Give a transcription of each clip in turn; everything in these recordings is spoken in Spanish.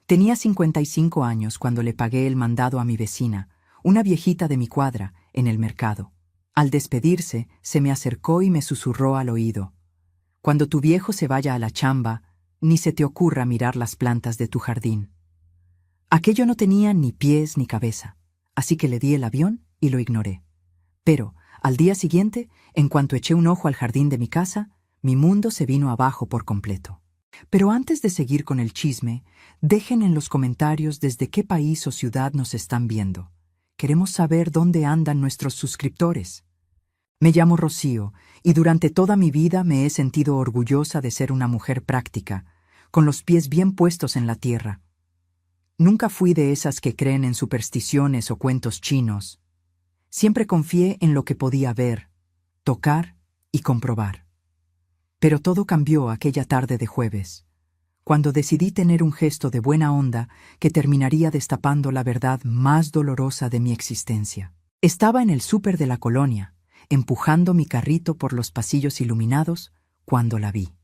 Tenía 55 años cuando le pagué el mandado a mi vecina, una viejita de mi cuadra, en el mercado. Al despedirse, se me acercó y me susurró al oído: «Cuando tu viejo se vaya a la chamba, ni se te ocurra mirar las plantas de tu jardín». Aquello no tenía ni pies ni cabeza, así que le di el avión y lo ignoré. Pero, al día siguiente, en cuanto eché un ojo al jardín de mi casa, mi mundo se vino abajo por completo. Pero antes de seguir con el chisme, dejen en los comentarios desde qué país o ciudad nos están viendo. Queremos saber dónde andan nuestros suscriptores. Me llamo Rocío y durante toda mi vida me he sentido orgullosa de ser una mujer práctica, con los pies bien puestos en la tierra. Nunca fui de esas que creen en supersticiones o cuentos chinos. Siempre confié en lo que podía ver, tocar y comprobar. Pero todo cambió aquella tarde de jueves, cuando decidí tener un gesto de buena onda que terminaría destapando la verdad más dolorosa de mi existencia. Estaba en el súper de la colonia, empujando mi carrito por los pasillos iluminados, cuando la vi.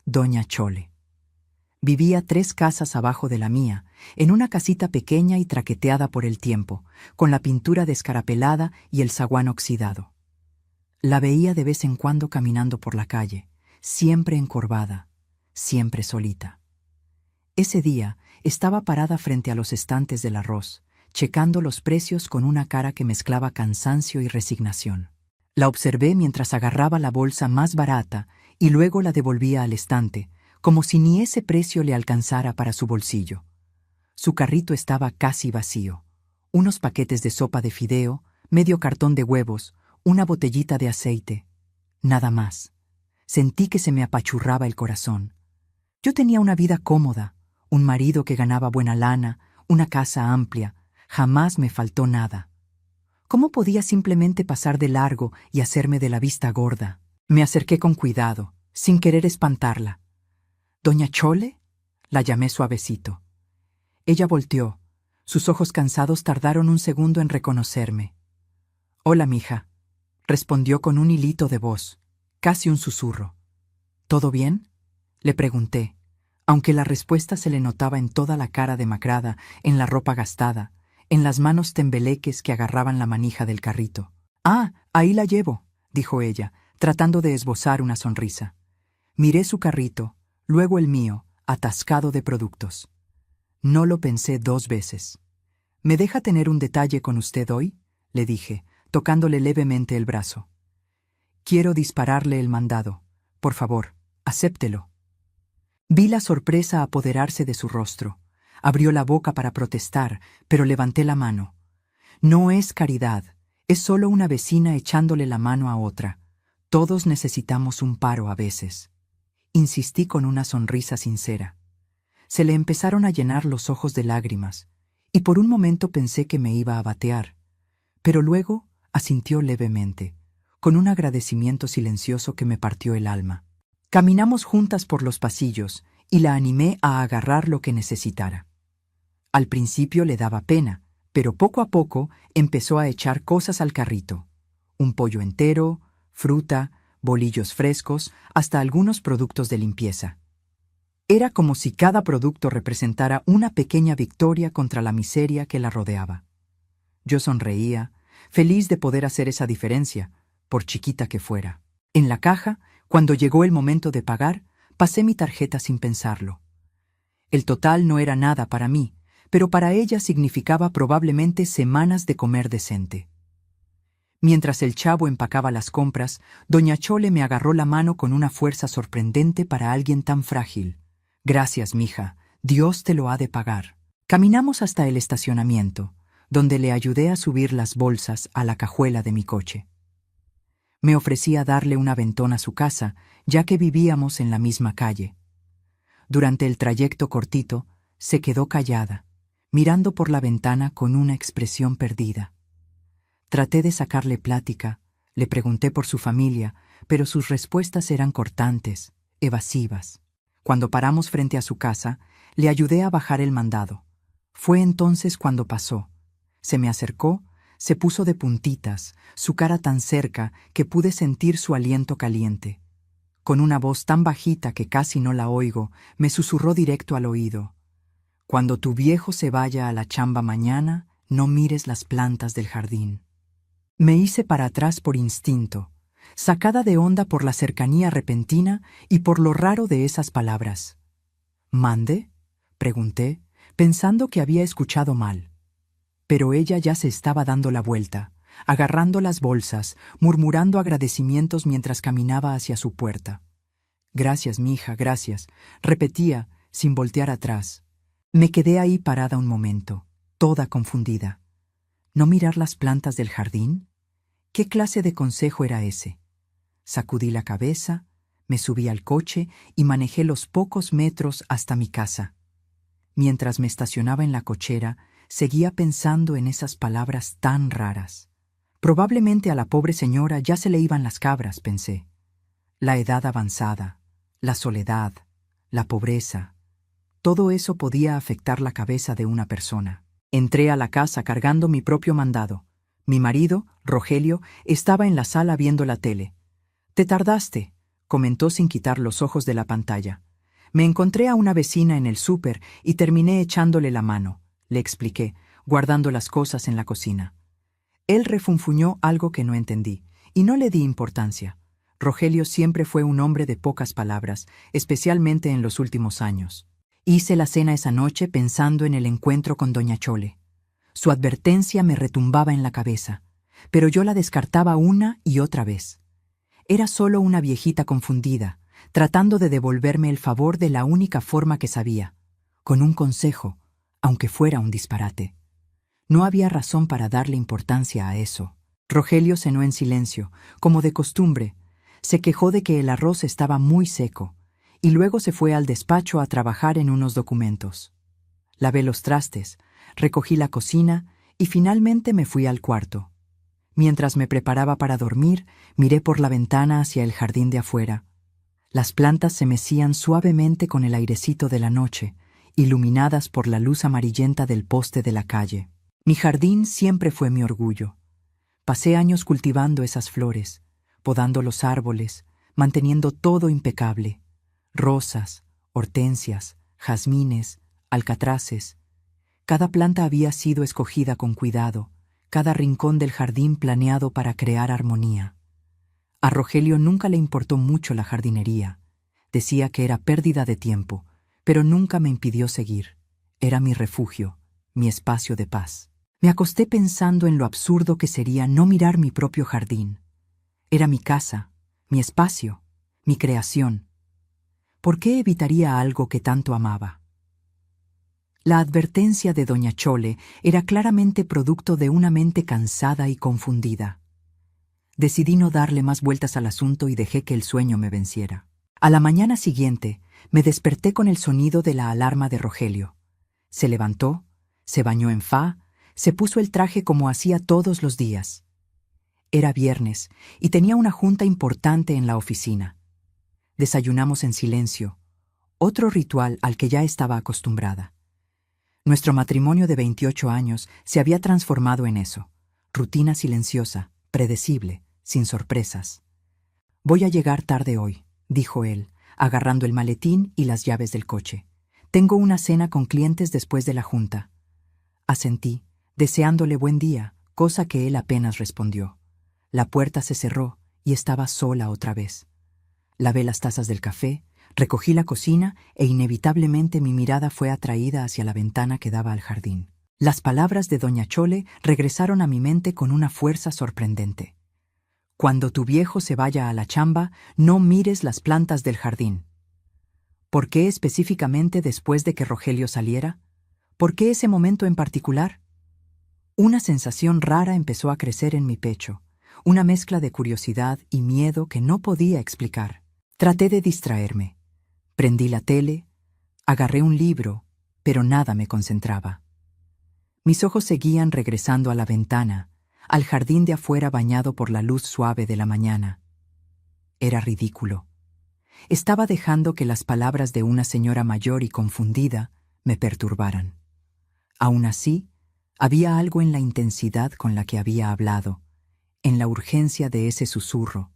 Doña Chole. Vivía 3 casas abajo de la mía, en una casita pequeña y traqueteada por el tiempo, con la pintura descarapelada y el zaguán oxidado. La veía de vez en cuando caminando por la calle, siempre encorvada, siempre solita. Ese día estaba parada frente a los estantes del arroz, checando los precios con una cara que mezclaba cansancio y resignación. La observé mientras agarraba la bolsa más barata y luego la devolvía al estante, como si ni ese precio le alcanzara para su bolsillo. Su carrito estaba casi vacío. Unos paquetes de sopa de fideo, medio cartón de huevos, una botellita de aceite. Nada más. Sentí que se me apachurraba el corazón. Yo tenía una vida cómoda, un marido que ganaba buena lana, una casa amplia. Jamás me faltó nada. ¿Cómo podía simplemente pasar de largo y hacerme de la vista gorda? Me acerqué con cuidado, sin querer espantarla. «¿Doña Chole?», la llamé suavecito. Ella volteó. Sus ojos cansados tardaron un segundo en reconocerme. «Hola, mija», respondió con un hilito de voz, casi un susurro. «¿Todo bien?», le pregunté, aunque la respuesta se le notaba en toda la cara demacrada, en la ropa gastada, en las manos tembeleques que agarraban la manija del carrito. «Ah, ahí la llevo», dijo ella, tratando de esbozar una sonrisa. Miré su carrito, luego el mío, atascado de productos. No lo pensé 2 veces. «¿Me deja tener un detalle con usted hoy?», le dije, tocándole levemente el brazo. «Quiero dispararle el mandado. Por favor, acéptelo». Vi la sorpresa apoderarse de su rostro. Abrió la boca para protestar, pero levanté la mano. «No es caridad, es solo una vecina echándole la mano a otra. Todos necesitamos un paro a veces». Insistí con una sonrisa sincera. Se le empezaron a llenar los ojos de lágrimas, y por un momento pensé que me iba a batear. Pero luego asintió levemente, con un agradecimiento silencioso que me partió el alma. Caminamos juntas por los pasillos y la animé a agarrar lo que necesitara. Al principio le daba pena, pero poco a poco empezó a echar cosas al carrito. Un pollo entero, fruta, bolillos frescos, hasta algunos productos de limpieza. Era como si cada producto representara una pequeña victoria contra la miseria que la rodeaba. Yo sonreía, feliz de poder hacer esa diferencia, por chiquita que fuera. En la caja, cuando llegó el momento de pagar, pasé mi tarjeta sin pensarlo. El total no era nada para mí, pero para ella significaba probablemente semanas de comer decente. Mientras el chavo empacaba las compras, doña Chole me agarró la mano con una fuerza sorprendente para alguien tan frágil. «Gracias, mija, Dios te lo ha de pagar». Caminamos hasta el estacionamiento, donde le ayudé a subir las bolsas a la cajuela de mi coche. Me ofrecí a darle un aventón a su casa, ya que vivíamos en la misma calle. Durante el trayecto cortito, se quedó callada, mirando por la ventana con una expresión perdida. Traté de sacarle plática, le pregunté por su familia, pero sus respuestas eran cortantes, evasivas. Cuando paramos frente a su casa, le ayudé a bajar el mandado. Fue entonces cuando pasó. Se me acercó, se puso de puntitas, su cara tan cerca que pude sentir su aliento caliente. Con una voz tan bajita que casi no la oigo, me susurró directo al oído: Cuando tu viejo se vaya a la chamba mañana, no mires las plantas del jardín. Me hice para atrás por instinto, sacada de onda por la cercanía repentina y por lo raro de esas palabras. ¿Mande?, pregunté, pensando que había escuchado mal. Pero ella ya se estaba dando la vuelta, agarrando las bolsas, murmurando agradecimientos mientras caminaba hacia su puerta. Gracias, mija, gracias, repetía, sin voltear atrás. Me quedé ahí parada un momento, toda confundida. ¿No mirar las plantas del jardín? ¿Qué clase de consejo era ese? Sacudí la cabeza, me subí al coche y manejé los pocos metros hasta mi casa. Mientras me estacionaba en la cochera, seguía pensando en esas palabras tan raras. Probablemente a la pobre señora ya se le iban las cabras, pensé. La edad avanzada, la soledad, la pobreza, todo eso podía afectar la cabeza de una persona. Entré a la casa cargando mi propio mandado. Mi marido, Rogelio, estaba en la sala viendo la tele. «Te tardaste», comentó sin quitar los ojos de la pantalla. «Me encontré a una vecina en el súper y terminé echándole la mano», le expliqué, guardando las cosas en la cocina. Él refunfuñó algo que no entendí, y no le di importancia. Rogelio siempre fue un hombre de pocas palabras, especialmente en los últimos años. Hice la cena esa noche pensando en el encuentro con doña Chole. Su advertencia me retumbaba en la cabeza, pero yo la descartaba una y otra vez. Era solo una viejita confundida, tratando de devolverme el favor de la única forma que sabía, con un consejo, aunque fuera un disparate. No había razón para darle importancia a eso. Rogelio cenó en silencio, como de costumbre. Se quejó de que el arroz estaba muy seco, y luego se fue al despacho a trabajar en unos documentos. Lavé los trastes, recogí la cocina y finalmente me fui al cuarto. Mientras me preparaba para dormir, miré por la ventana hacia el jardín de afuera. Las plantas se mecían suavemente con el airecito de la noche, iluminadas por la luz amarillenta del poste de la calle. Mi jardín siempre fue mi orgullo. Pasé años cultivando esas flores, podando los árboles, manteniendo todo impecable. Rosas, hortensias, jazmines, alcatraces. Cada planta había sido escogida con cuidado, cada rincón del jardín planeado para crear armonía. A Rogelio nunca le importó mucho la jardinería. Decía que era pérdida de tiempo, pero nunca me impidió seguir. Era mi refugio, mi espacio de paz. Me acosté pensando en lo absurdo que sería no mirar mi propio jardín. Era mi casa, mi espacio, mi creación. ¿Por qué evitaría algo que tanto amaba? La advertencia de doña Chole era claramente producto de una mente cansada y confundida. Decidí no darle más vueltas al asunto y dejé que el sueño me venciera. A la mañana siguiente, me desperté con el sonido de la alarma de Rogelio. Se levantó, se bañó en fa, se puso el traje como hacía todos los días. Era viernes y tenía una junta importante en la oficina. Desayunamos en silencio, otro ritual al que ya estaba acostumbrada. Nuestro matrimonio de 28 años se había transformado en eso, rutina silenciosa, predecible, sin sorpresas. «Voy a llegar tarde hoy», dijo él, agarrando el maletín y las llaves del coche. «Tengo una cena con clientes después de la junta». Asentí, deseándole buen día, cosa que él apenas respondió. La puerta se cerró y estaba sola otra vez. Lavé las tazas del café, recogí la cocina e inevitablemente mi mirada fue atraída hacia la ventana que daba al jardín. Las palabras de doña Chole regresaron a mi mente con una fuerza sorprendente. «Cuando tu viejo se vaya a la chamba, no mires las plantas del jardín». ¿Por qué específicamente después de que Rogelio saliera? ¿Por qué ese momento en particular? Una sensación rara empezó a crecer en mi pecho, una mezcla de curiosidad y miedo que no podía explicar. Traté de distraerme. Prendí la tele, agarré un libro, pero nada me concentraba. Mis ojos seguían regresando a la ventana, al jardín de afuera bañado por la luz suave de la mañana. Era ridículo. Estaba dejando que las palabras de una señora mayor y confundida me perturbaran. Aún así, había algo en la intensidad con la que había hablado, en la urgencia de ese susurro,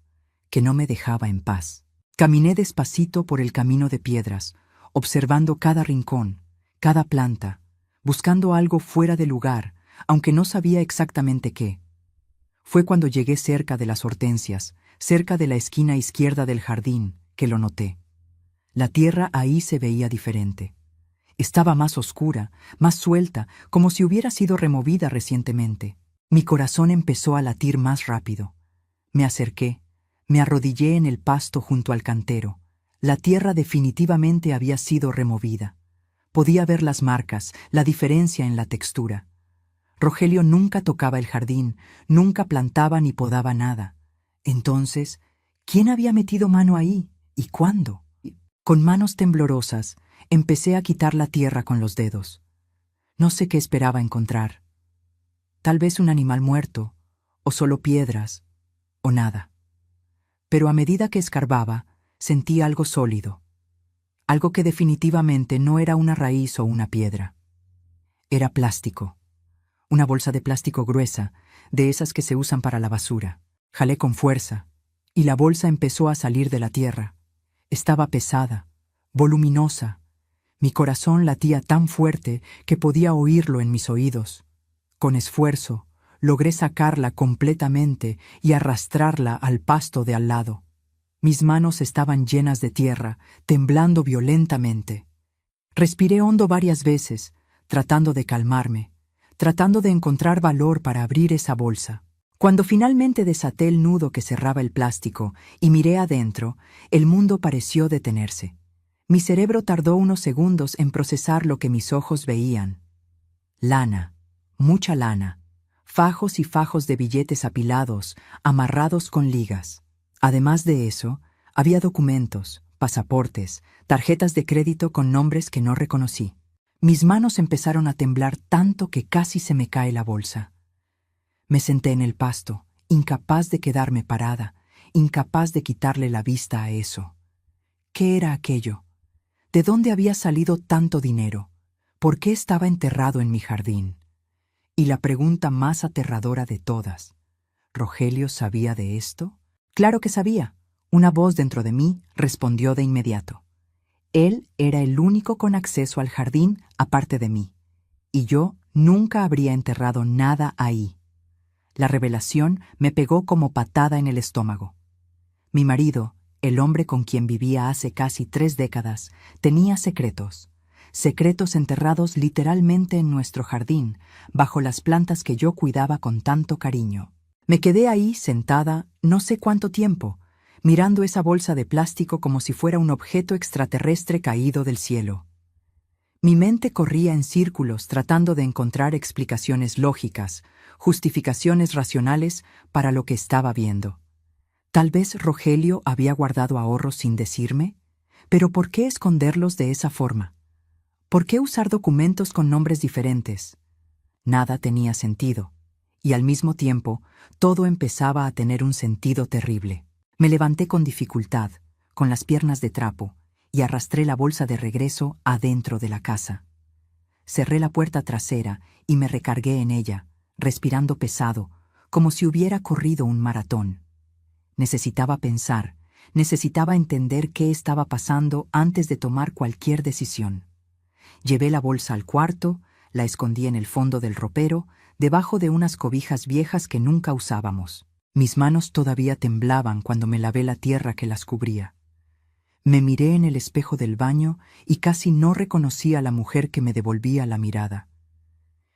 que no me dejaba en paz. Caminé despacito por el camino de piedras, observando cada rincón, cada planta, buscando algo fuera de lugar, aunque no sabía exactamente qué. Fue cuando llegué cerca de las hortensias, cerca de la esquina izquierda del jardín, que lo noté. La tierra ahí se veía diferente. Estaba más oscura, más suelta, como si hubiera sido removida recientemente. Mi corazón empezó a latir más rápido. Me acerqué, me arrodillé en el pasto junto al cantero. La tierra definitivamente había sido removida. Podía ver las marcas, la diferencia en la textura. Rogelio nunca tocaba el jardín, nunca plantaba ni podaba nada. Entonces, ¿quién había metido mano ahí? ¿Y cuándo? Con manos temblorosas, empecé a quitar la tierra con los dedos. No sé qué esperaba encontrar. Tal vez un animal muerto, o solo piedras, o nada. Pero a medida que escarbaba, sentí algo sólido. Algo que definitivamente no era una raíz o una piedra. Era plástico. Una bolsa de plástico gruesa, de esas que se usan para la basura. Jalé con fuerza, y la bolsa empezó a salir de la tierra. Estaba pesada, voluminosa. Mi corazón latía tan fuerte que podía oírlo en mis oídos. Con esfuerzo, logré sacarla completamente y arrastrarla al pasto de al lado. Mis manos estaban llenas de tierra, temblando violentamente. Respiré hondo varias veces, tratando de calmarme, tratando de encontrar valor para abrir esa bolsa. Cuando finalmente desaté el nudo que cerraba el plástico y miré adentro, el mundo pareció detenerse. Mi cerebro tardó unos segundos en procesar lo que mis ojos veían. Lana, mucha lana, fajos y fajos de billetes apilados, amarrados con ligas. Además de eso, había documentos, pasaportes, tarjetas de crédito con nombres que no reconocí. Mis manos empezaron a temblar tanto que casi se me cae la bolsa. Me senté en el pasto, incapaz de quedarme parada, incapaz de quitarle la vista a eso. ¿Qué era aquello? ¿De dónde había salido tanto dinero? ¿Por qué estaba enterrado en mi jardín? Y la pregunta más aterradora de todas, ¿Rogelio sabía de esto? Claro que sabía. Una voz dentro de mí respondió de inmediato. Él era el único con acceso al jardín aparte de mí, y yo nunca habría enterrado nada ahí. La revelación me pegó como patada en el estómago. Mi marido, el hombre con quien vivía hace casi 3 décadas, tenía secretos. Secretos enterrados literalmente en nuestro jardín, bajo las plantas que yo cuidaba con tanto cariño. Me quedé ahí sentada no sé cuánto tiempo, mirando esa bolsa de plástico como si fuera un objeto extraterrestre caído del cielo. Mi mente corría en círculos tratando de encontrar explicaciones lógicas, justificaciones racionales para lo que estaba viendo. Tal vez Rogelio había guardado ahorros sin decirme, pero ¿por qué esconderlos de esa forma? ¿Por qué usar documentos con nombres diferentes? Nada tenía sentido, y al mismo tiempo todo empezaba a tener un sentido terrible. Me levanté con dificultad, con las piernas de trapo, y arrastré la bolsa de regreso adentro de la casa. Cerré la puerta trasera y me recargué en ella, respirando pesado, como si hubiera corrido un maratón. Necesitaba pensar, necesitaba entender qué estaba pasando antes de tomar cualquier decisión. Llevé la bolsa al cuarto, la escondí en el fondo del ropero, debajo de unas cobijas viejas que nunca usábamos. Mis manos todavía temblaban cuando me lavé la tierra que las cubría. Me miré en el espejo del baño y casi no reconocí a la mujer que me devolvía la mirada.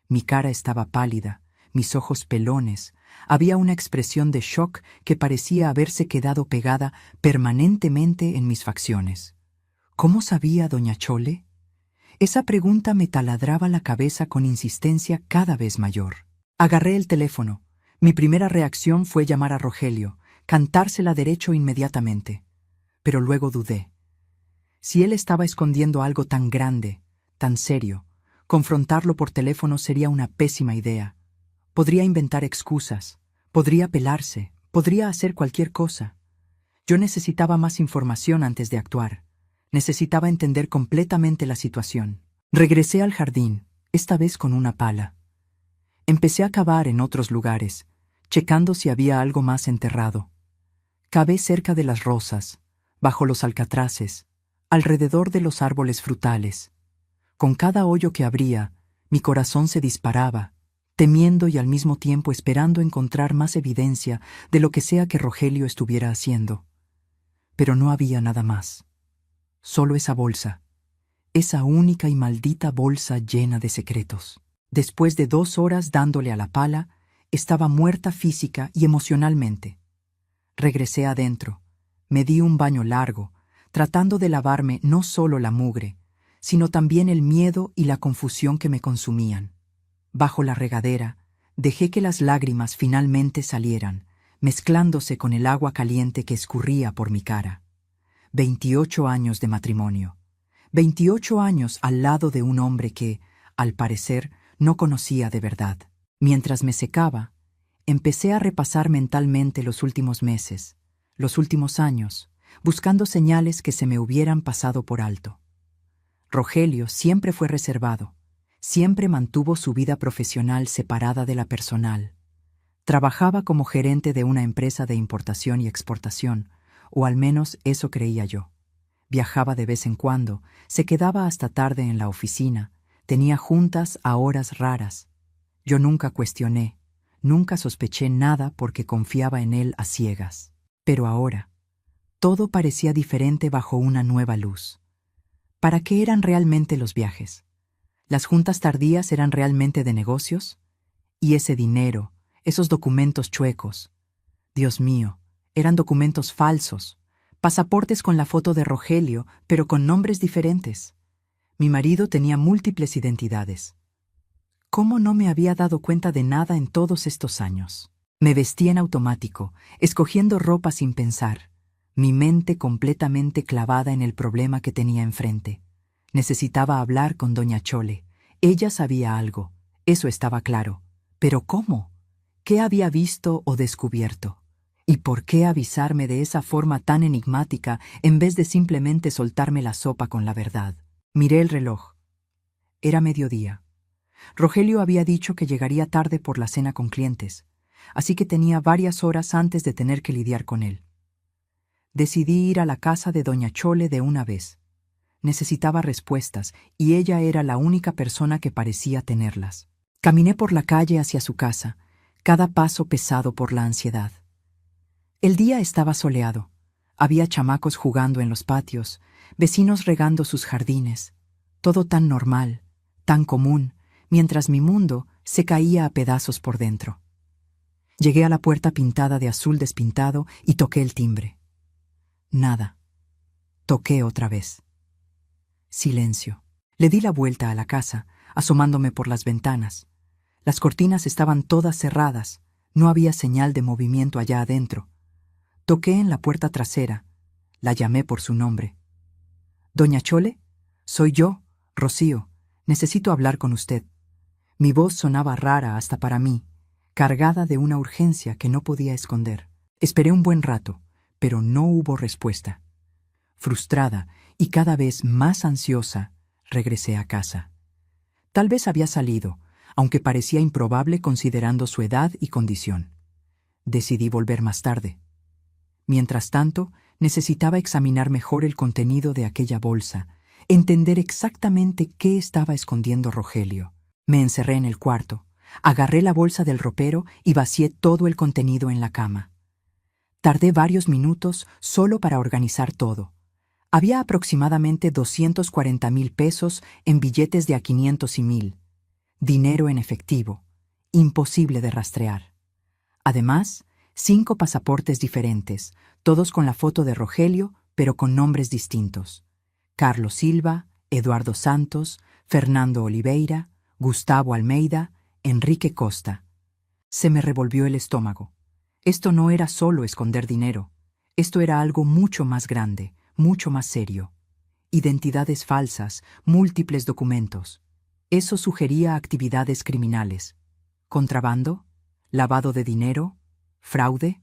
Mi cara estaba pálida, mis ojos pelones, había una expresión de shock que parecía haberse quedado pegada permanentemente en mis facciones. ¿Cómo sabía doña Chole? Esa pregunta me taladraba la cabeza con insistencia cada vez mayor. Agarré el teléfono. Mi primera reacción fue llamar a Rogelio, cantársela derecho inmediatamente. Pero luego dudé. Si él estaba escondiendo algo tan grande, tan serio, confrontarlo por teléfono sería una pésima idea. Podría inventar excusas, podría pelarse, podría hacer cualquier cosa. Yo necesitaba más información antes de actuar. Necesitaba entender completamente la situación. Regresé al jardín, esta vez con una pala. Empecé a cavar en otros lugares, checando si había algo más enterrado. Cavé cerca de las rosas, bajo los alcatraces, alrededor de los árboles frutales. Con cada hoyo que abría, mi corazón se disparaba, temiendo y al mismo tiempo esperando encontrar más evidencia de lo que sea que Rogelio estuviera haciendo. Pero no había nada más. Solo esa bolsa, esa única y maldita bolsa llena de secretos. Después de 2 horas dándole a la pala, estaba muerta física y emocionalmente. Regresé adentro, me di un baño largo, tratando de lavarme no solo la mugre, sino también el miedo y la confusión que me consumían. Bajo la regadera, dejé que las lágrimas finalmente salieran, mezclándose con el agua caliente que escurría por mi cara. 28 años de matrimonio. 28 años al lado de un hombre que, al parecer, no conocía de verdad. Mientras me secaba, empecé a repasar mentalmente los últimos meses, los últimos años, buscando señales que se me hubieran pasado por alto. Rogelio siempre fue reservado, siempre mantuvo su vida profesional separada de la personal. Trabajaba como gerente de una empresa de importación y exportación, o al menos eso creía yo. Viajaba de vez en cuando, se quedaba hasta tarde en la oficina, tenía juntas a horas raras. Yo nunca cuestioné, nunca sospeché nada porque confiaba en él a ciegas. Pero ahora, todo parecía diferente bajo una nueva luz. ¿Para qué eran realmente los viajes? ¿Las juntas tardías eran realmente de negocios? ¿Y ese dinero, esos documentos chuecos? Dios mío, eran documentos falsos, pasaportes con la foto de Rogelio, pero con nombres diferentes. Mi marido tenía múltiples identidades. ¿Cómo no me había dado cuenta de nada en todos estos años? Me vestí en automático, escogiendo ropa sin pensar, mi mente completamente clavada en el problema que tenía enfrente. Necesitaba hablar con doña Chole. Ella sabía algo, eso estaba claro. ¿Pero cómo? ¿Qué había visto o descubierto? ¿Y por qué avisarme de esa forma tan enigmática en vez de simplemente soltarme la sopa con la verdad? Miré el reloj. Era mediodía. Rogelio había dicho que llegaría tarde por la cena con clientes, así que tenía varias horas antes de tener que lidiar con él. Decidí ir a la casa de doña Chole de una vez. Necesitaba respuestas y ella era la única persona que parecía tenerlas. Caminé por la calle hacia su casa, cada paso pesado por la ansiedad. El día estaba soleado. Había chamacos jugando en los patios, vecinos regando sus jardines. Todo tan normal, tan común, mientras mi mundo se caía a pedazos por dentro. Llegué a la puerta pintada de azul despintado y toqué el timbre. Nada. Toqué otra vez. Silencio. Le di la vuelta a la casa, asomándome por las ventanas. Las cortinas estaban todas cerradas, no había señal de movimiento allá adentro. Toqué en la puerta trasera, la llamé por su nombre. «¿Doña Chole? Soy yo, Rocío. Necesito hablar con usted». Mi voz sonaba rara hasta para mí, cargada de una urgencia que no podía esconder. Esperé un buen rato, pero no hubo respuesta. Frustrada y cada vez más ansiosa, regresé a casa. Tal vez había salido, aunque parecía improbable considerando su edad y condición. Decidí volver más tarde. Mientras tanto, necesitaba examinar mejor el contenido de aquella bolsa, entender exactamente qué estaba escondiendo Rogelio. Me encerré en el cuarto, agarré la bolsa del ropero y vacié todo el contenido en la cama. Tardé varios minutos solo para organizar todo. Había aproximadamente 240,000 pesos en billetes de a 500 y 1,000. Dinero en efectivo, imposible de rastrear. Además, 5 pasaportes diferentes, todos con la foto de Rogelio, pero con nombres distintos. Carlos Silva, Eduardo Santos, Fernando Oliveira, Gustavo Almeida, Enrique Costa. Se me revolvió el estómago. Esto no era solo esconder dinero. Esto era algo mucho más grande, mucho más serio. Identidades falsas, múltiples documentos. Eso sugería actividades criminales. ¿Contrabando? ¿Lavado de dinero? ¿Fraude?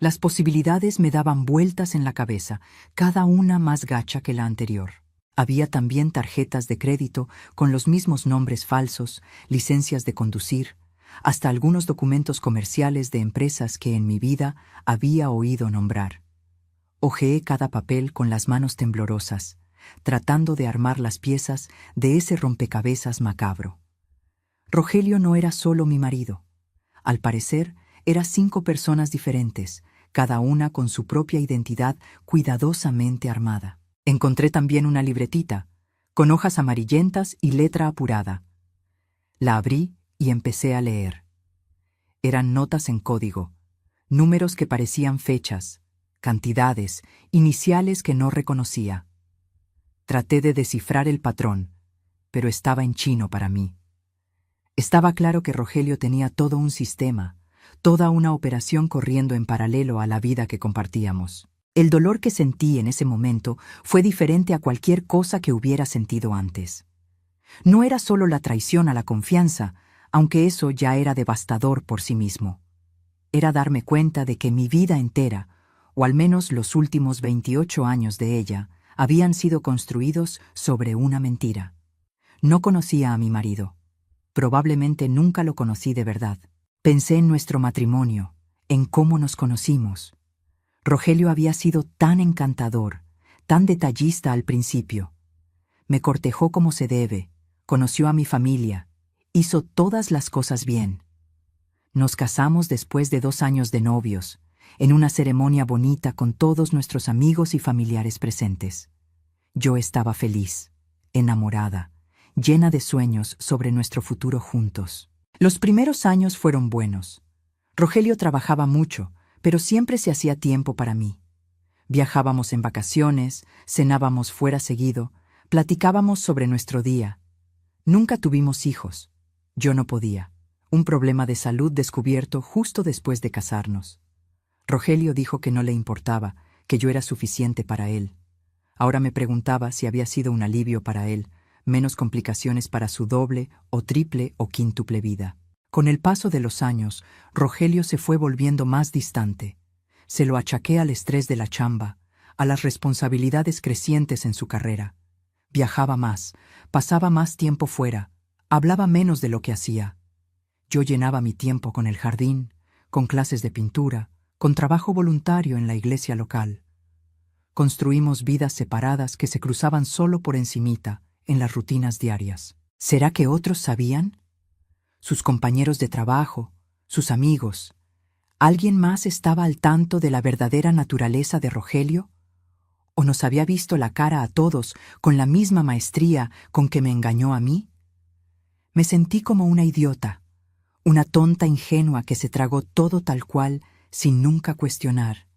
Las posibilidades me daban vueltas en la cabeza, cada una más gacha que la anterior. Había también tarjetas de crédito con los mismos nombres falsos, licencias de conducir, hasta algunos documentos comerciales de empresas que en mi vida había oído nombrar. Hojeé cada papel con las manos temblorosas, tratando de armar las piezas de ese rompecabezas macabro. Rogelio no era solo mi marido. Al parecer, eran 5 personas diferentes, cada una con su propia identidad cuidadosamente armada. Encontré también una libretita, con hojas amarillentas y letra apurada. La abrí y empecé a leer. Eran notas en código, números que parecían fechas, cantidades, iniciales que no reconocía. Traté de descifrar el patrón, pero estaba en chino para mí. Estaba claro que Rogelio tenía todo un sistema, toda una operación corriendo en paralelo a la vida que compartíamos. El dolor que sentí en ese momento fue diferente a cualquier cosa que hubiera sentido antes. No era solo la traición a la confianza, aunque eso ya era devastador por sí mismo. Era darme cuenta de que mi vida entera, o al menos los últimos 28 años de ella, habían sido construidos sobre una mentira. No conocía a mi marido. Probablemente nunca lo conocí de verdad. Pensé en nuestro matrimonio, en cómo nos conocimos. Rogelio había sido tan encantador, tan detallista al principio. Me cortejó como se debe, conoció a mi familia, hizo todas las cosas bien. Nos casamos después de 2 años de novios, en una ceremonia bonita con todos nuestros amigos y familiares presentes. Yo estaba feliz, enamorada, llena de sueños sobre nuestro futuro juntos. Los primeros años fueron buenos. Rogelio trabajaba mucho, pero siempre se hacía tiempo para mí. Viajábamos en vacaciones, cenábamos fuera seguido, platicábamos sobre nuestro día. Nunca tuvimos hijos. Yo no podía. Un problema de salud descubierto justo después de casarnos. Rogelio dijo que no le importaba, que yo era suficiente para él. Ahora me preguntaba si había sido un alivio para él, menos complicaciones para su doble o triple o quíntuple vida. Con el paso de los años, Rogelio se fue volviendo más distante. Se lo achaqué al estrés de la chamba, a las responsabilidades crecientes en su carrera. Viajaba más, pasaba más tiempo fuera, hablaba menos de lo que hacía. Yo llenaba mi tiempo con el jardín, con clases de pintura, con trabajo voluntario en la iglesia local. Construimos vidas separadas que se cruzaban solo por encimita, en las rutinas diarias. ¿Será que otros sabían? Sus compañeros de trabajo, sus amigos. ¿Alguien más estaba al tanto de la verdadera naturaleza de Rogelio? ¿O nos había visto la cara a todos con la misma maestría con que me engañó a mí? Me sentí como una idiota, una tonta ingenua que se tragó todo tal cual sin nunca cuestionar,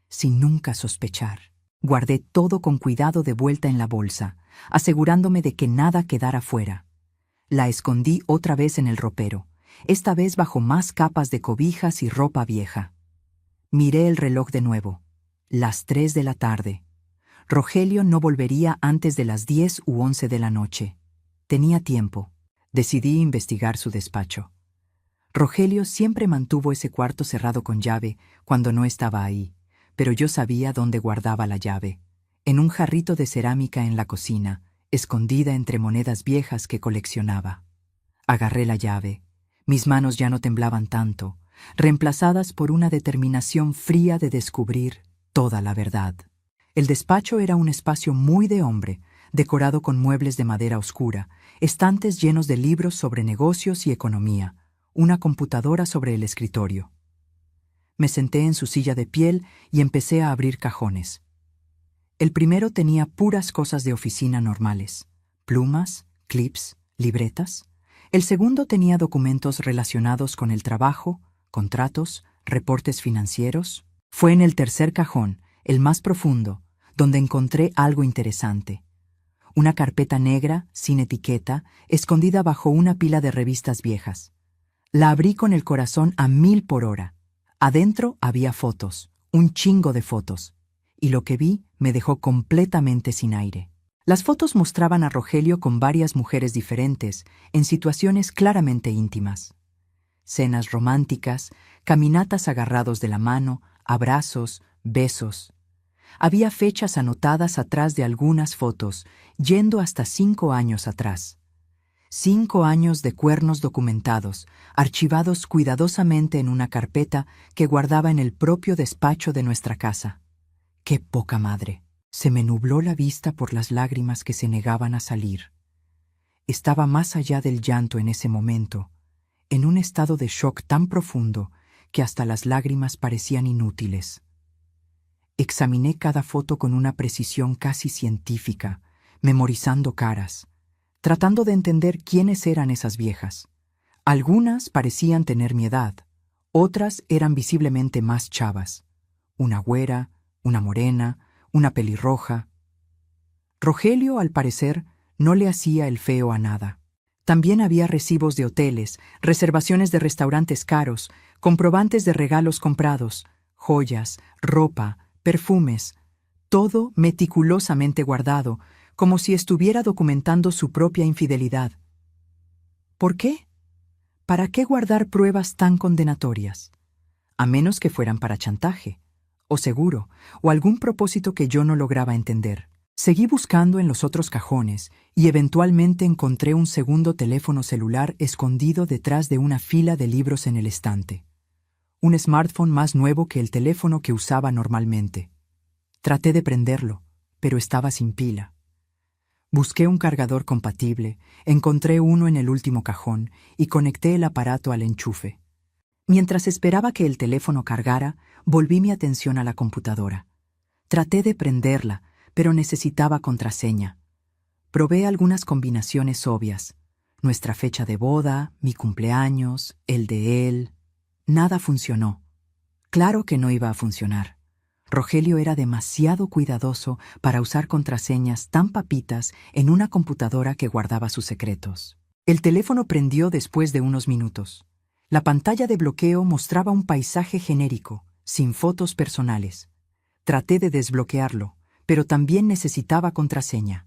sin nunca sospechar. Guardé todo con cuidado de vuelta en la bolsa, asegurándome de que nada quedara fuera. La escondí otra vez en el ropero, esta vez bajo más capas de cobijas y ropa vieja. Miré el reloj de nuevo. Las 3 de la tarde. Rogelio no volvería antes de las 10 u 11 de la noche. Tenía tiempo. Decidí investigar su despacho. Rogelio siempre mantuvo ese cuarto cerrado con llave cuando no estaba ahí, pero yo sabía dónde guardaba la llave, en un jarrito de cerámica en la cocina, escondida entre monedas viejas que coleccionaba. Agarré la llave. Mis manos ya no temblaban tanto, reemplazadas por una determinación fría de descubrir toda la verdad. El despacho era un espacio muy de hombre, decorado con muebles de madera oscura, estantes llenos de libros sobre negocios y economía, una computadora sobre el escritorio. Me senté en su silla de piel y empecé a abrir cajones. El primero tenía puras cosas de oficina normales: plumas, clips, libretas. El segundo tenía documentos relacionados con el trabajo, contratos, reportes financieros. Fue en el tercer cajón, el más profundo, donde encontré algo interesante. Una carpeta negra, sin etiqueta, escondida bajo una pila de revistas viejas. La abrí con el corazón a 1000 por hora. Adentro había fotos, un chingo de fotos, y lo que vi me dejó completamente sin aire. Las fotos mostraban a Rogelio con varias mujeres diferentes, en situaciones claramente íntimas. Cenas románticas, caminatas agarrados de la mano, abrazos, besos. Había fechas anotadas atrás de algunas fotos, yendo hasta 5 años atrás. 5 años de cuernos documentados, archivados cuidadosamente en una carpeta que guardaba en el propio despacho de nuestra casa. ¡Qué poca madre! Se me nubló la vista por las lágrimas que se negaban a salir. Estaba más allá del llanto en ese momento, en un estado de shock tan profundo que hasta las lágrimas parecían inútiles. Examiné cada foto con una precisión casi científica, memorizando caras, tratando de entender quiénes eran esas viejas. Algunas parecían tener mi edad, otras eran visiblemente más chavas. Una güera, una morena, una pelirroja. Rogelio, al parecer, no le hacía el feo a nada. También había recibos de hoteles, reservaciones de restaurantes caros, comprobantes de regalos comprados, joyas, ropa, perfumes, todo meticulosamente guardado, como si estuviera documentando su propia infidelidad. ¿Por qué? ¿Para qué guardar pruebas tan condenatorias? A menos que fueran para chantaje, o seguro, o algún propósito que yo no lograba entender. Seguí buscando en los otros cajones y eventualmente encontré un segundo teléfono celular escondido detrás de una fila de libros en el estante. Un smartphone más nuevo que el teléfono que usaba normalmente. Traté de prenderlo, pero estaba sin pila. Busqué un cargador compatible, encontré uno en el último cajón y conecté el aparato al enchufe. Mientras esperaba que el teléfono cargara, volví mi atención a la computadora. Traté de prenderla, pero necesitaba contraseña. Probé algunas combinaciones obvias. Nuestra fecha de boda, mi cumpleaños, el de él. Nada funcionó. Claro que no iba a funcionar. Rogelio era demasiado cuidadoso para usar contraseñas tan papitas en una computadora que guardaba sus secretos. El teléfono prendió después de unos minutos. La pantalla de bloqueo mostraba un paisaje genérico, sin fotos personales. Traté de desbloquearlo, pero también necesitaba contraseña.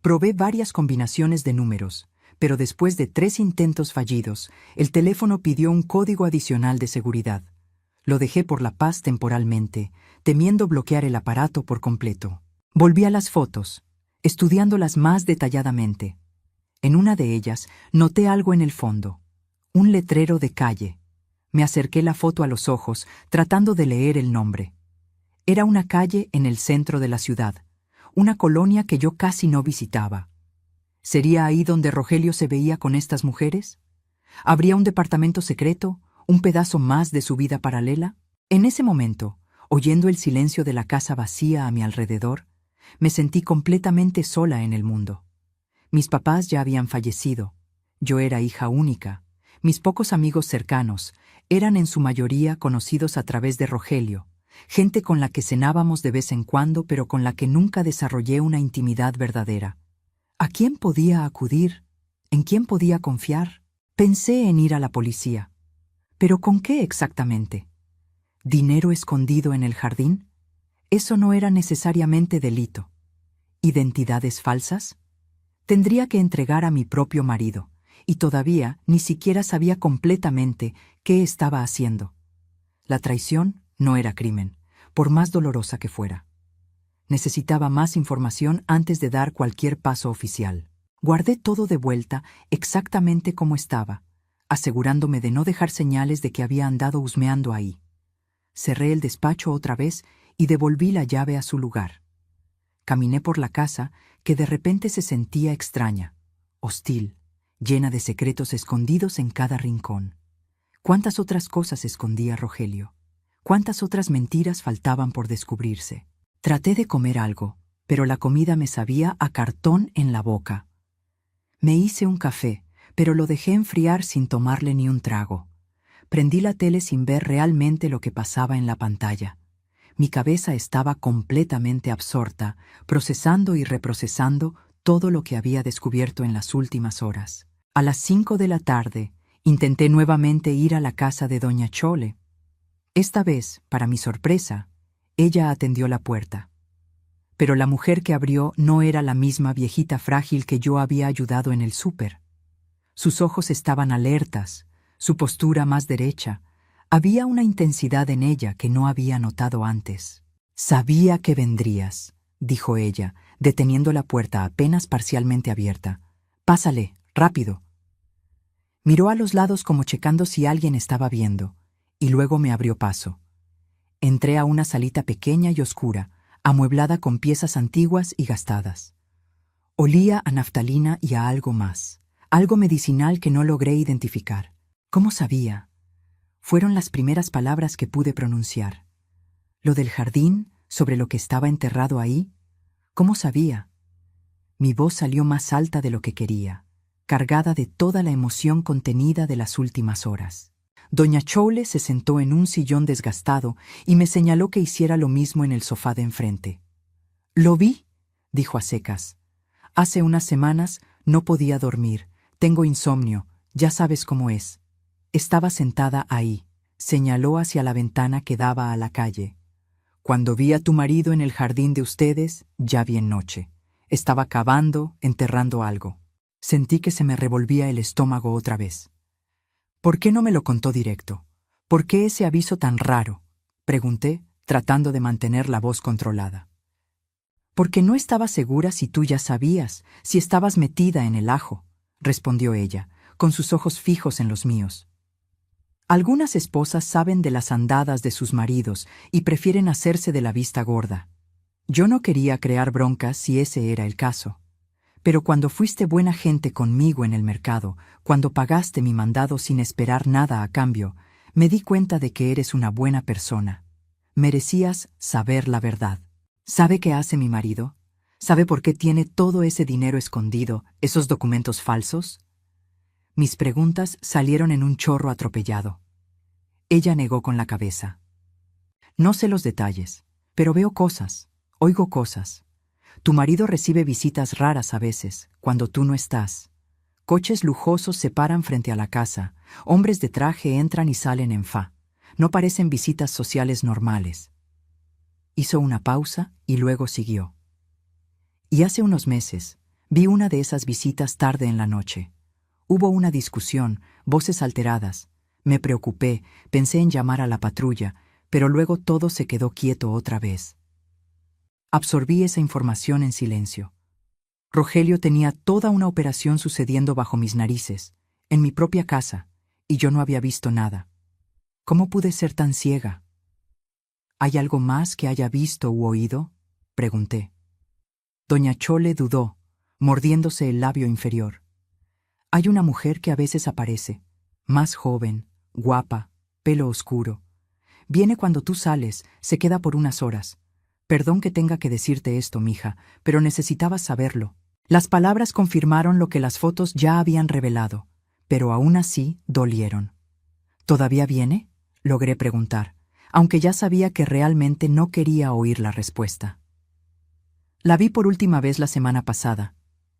Probé varias combinaciones de números, pero después de 3 intentos fallidos, el teléfono pidió un código adicional de seguridad. Lo dejé por la paz temporalmente, temiendo bloquear el aparato por completo. Volví a las fotos, estudiándolas más detalladamente. En una de ellas noté algo en el fondo, un letrero de calle. Me acerqué la foto a los ojos, tratando de leer el nombre. Era una calle en el centro de la ciudad, una colonia que yo casi no visitaba. ¿Sería ahí donde Rogelio se veía con estas mujeres? ¿Habría un departamento secreto, un pedazo más de su vida paralela? En ese momento, oyendo el silencio de la casa vacía a mi alrededor, me sentí completamente sola en el mundo. Mis papás ya habían fallecido. Yo era hija única. Mis pocos amigos cercanos eran en su mayoría conocidos a través de Rogelio, gente con la que cenábamos de vez en cuando, pero con la que nunca desarrollé una intimidad verdadera. ¿A quién podía acudir? ¿En quién podía confiar? Pensé en ir a la policía. ¿Pero con qué exactamente? ¿Dinero escondido en el jardín? Eso no era necesariamente delito. ¿Identidades falsas? Tendría que entregar a mi propio marido, y todavía ni siquiera sabía completamente qué estaba haciendo. La traición no era crimen, por más dolorosa que fuera. Necesitaba más información antes de dar cualquier paso oficial. Guardé todo de vuelta exactamente como estaba, asegurándome de no dejar señales de que había andado husmeando ahí. Cerré el despacho otra vez y devolví la llave a su lugar. Caminé por la casa, que de repente se sentía extraña, hostil, llena de secretos escondidos en cada rincón. ¿Cuántas otras cosas escondía Rogelio? ¿Cuántas otras mentiras faltaban por descubrirse? Traté de comer algo, pero la comida me sabía a cartón en la boca. Me hice un café, pero lo dejé enfriar sin tomarle ni un trago. Prendí la tele sin ver realmente lo que pasaba en la pantalla. Mi cabeza estaba completamente absorta, procesando y reprocesando todo lo que había descubierto en las últimas horas. A las 5 de la tarde, intenté nuevamente ir a la casa de doña Chole. Esta vez, para mi sorpresa, ella atendió la puerta. Pero la mujer que abrió no era la misma viejita frágil que yo había ayudado en el súper. Sus ojos estaban alertas, su postura más derecha. Había una intensidad en ella que no había notado antes. «Sabía que vendrías», dijo ella, deteniendo la puerta apenas parcialmente abierta. «Pásale, rápido». Miró a los lados como checando si alguien estaba viendo, y luego me abrió paso. Entré a una salita pequeña y oscura, amueblada con piezas antiguas y gastadas. Olía a naftalina y a algo más, algo medicinal que no logré identificar. ¿Cómo sabía? Fueron las primeras palabras que pude pronunciar. ¿Lo del jardín, sobre lo que estaba enterrado ahí? ¿Cómo sabía? Mi voz salió más alta de lo que quería, cargada de toda la emoción contenida de las últimas horas. Doña Choule se sentó en un sillón desgastado y me señaló que hiciera lo mismo en el sofá de enfrente. «Lo vi», dijo a secas. «Hace unas semanas no podía dormir. Tengo insomnio, ya sabes cómo es». Estaba sentada ahí. Señaló hacia la ventana que daba a la calle. «Cuando vi a tu marido en el jardín de ustedes, ya bien noche. Estaba cavando, enterrando algo. Sentí que se me revolvía el estómago otra vez». «¿Por qué no me lo contó directo? ¿Por qué ese aviso tan raro?», pregunté, tratando de mantener la voz controlada. «Porque no estaba segura si tú ya sabías, si estabas metida en el ajo», respondió ella, con sus ojos fijos en los míos. «Algunas esposas saben de las andadas de sus maridos y prefieren hacerse de la vista gorda. Yo no quería crear broncas si ese era el caso. Pero cuando fuiste buena gente conmigo en el mercado, cuando pagaste mi mandado sin esperar nada a cambio, me di cuenta de que eres una buena persona. Merecías saber la verdad. ¿Sabe qué hace mi marido? ¿Sabe por qué tiene todo ese dinero escondido, esos documentos falsos?» Mis preguntas salieron en un chorro atropellado. Ella negó con la cabeza. «No sé los detalles, pero veo cosas, oigo cosas. Tu marido recibe visitas raras a veces, cuando tú no estás. Coches lujosos se paran frente a la casa, hombres de traje entran y salen en fa. No parecen visitas sociales normales». Hizo una pausa y luego siguió. «Y hace unos meses, vi una de esas visitas tarde en la noche. Hubo una discusión, voces alteradas. Me preocupé, pensé en llamar a la patrulla, pero luego todo se quedó quieto otra vez. Absorbí esa información en silencio. Rogelio tenía toda una operación sucediendo bajo mis narices, en mi propia casa, y yo no había visto nada. ¿Cómo pude ser tan ciega?» «¿Hay algo más que haya visto u oído?», pregunté. Doña Chole dudó, mordiéndose el labio inferior. «Hay una mujer que a veces aparece, más joven, guapa, pelo oscuro. Viene cuando tú sales, se queda por unas horas. Perdón que tenga que decirte esto, mija, pero necesitabas saberlo». Las palabras confirmaron lo que las fotos ya habían revelado, pero aún así dolieron. «¿Todavía viene?», logré preguntar, aunque ya sabía que realmente no quería oír la respuesta. «La vi por última vez la semana pasada,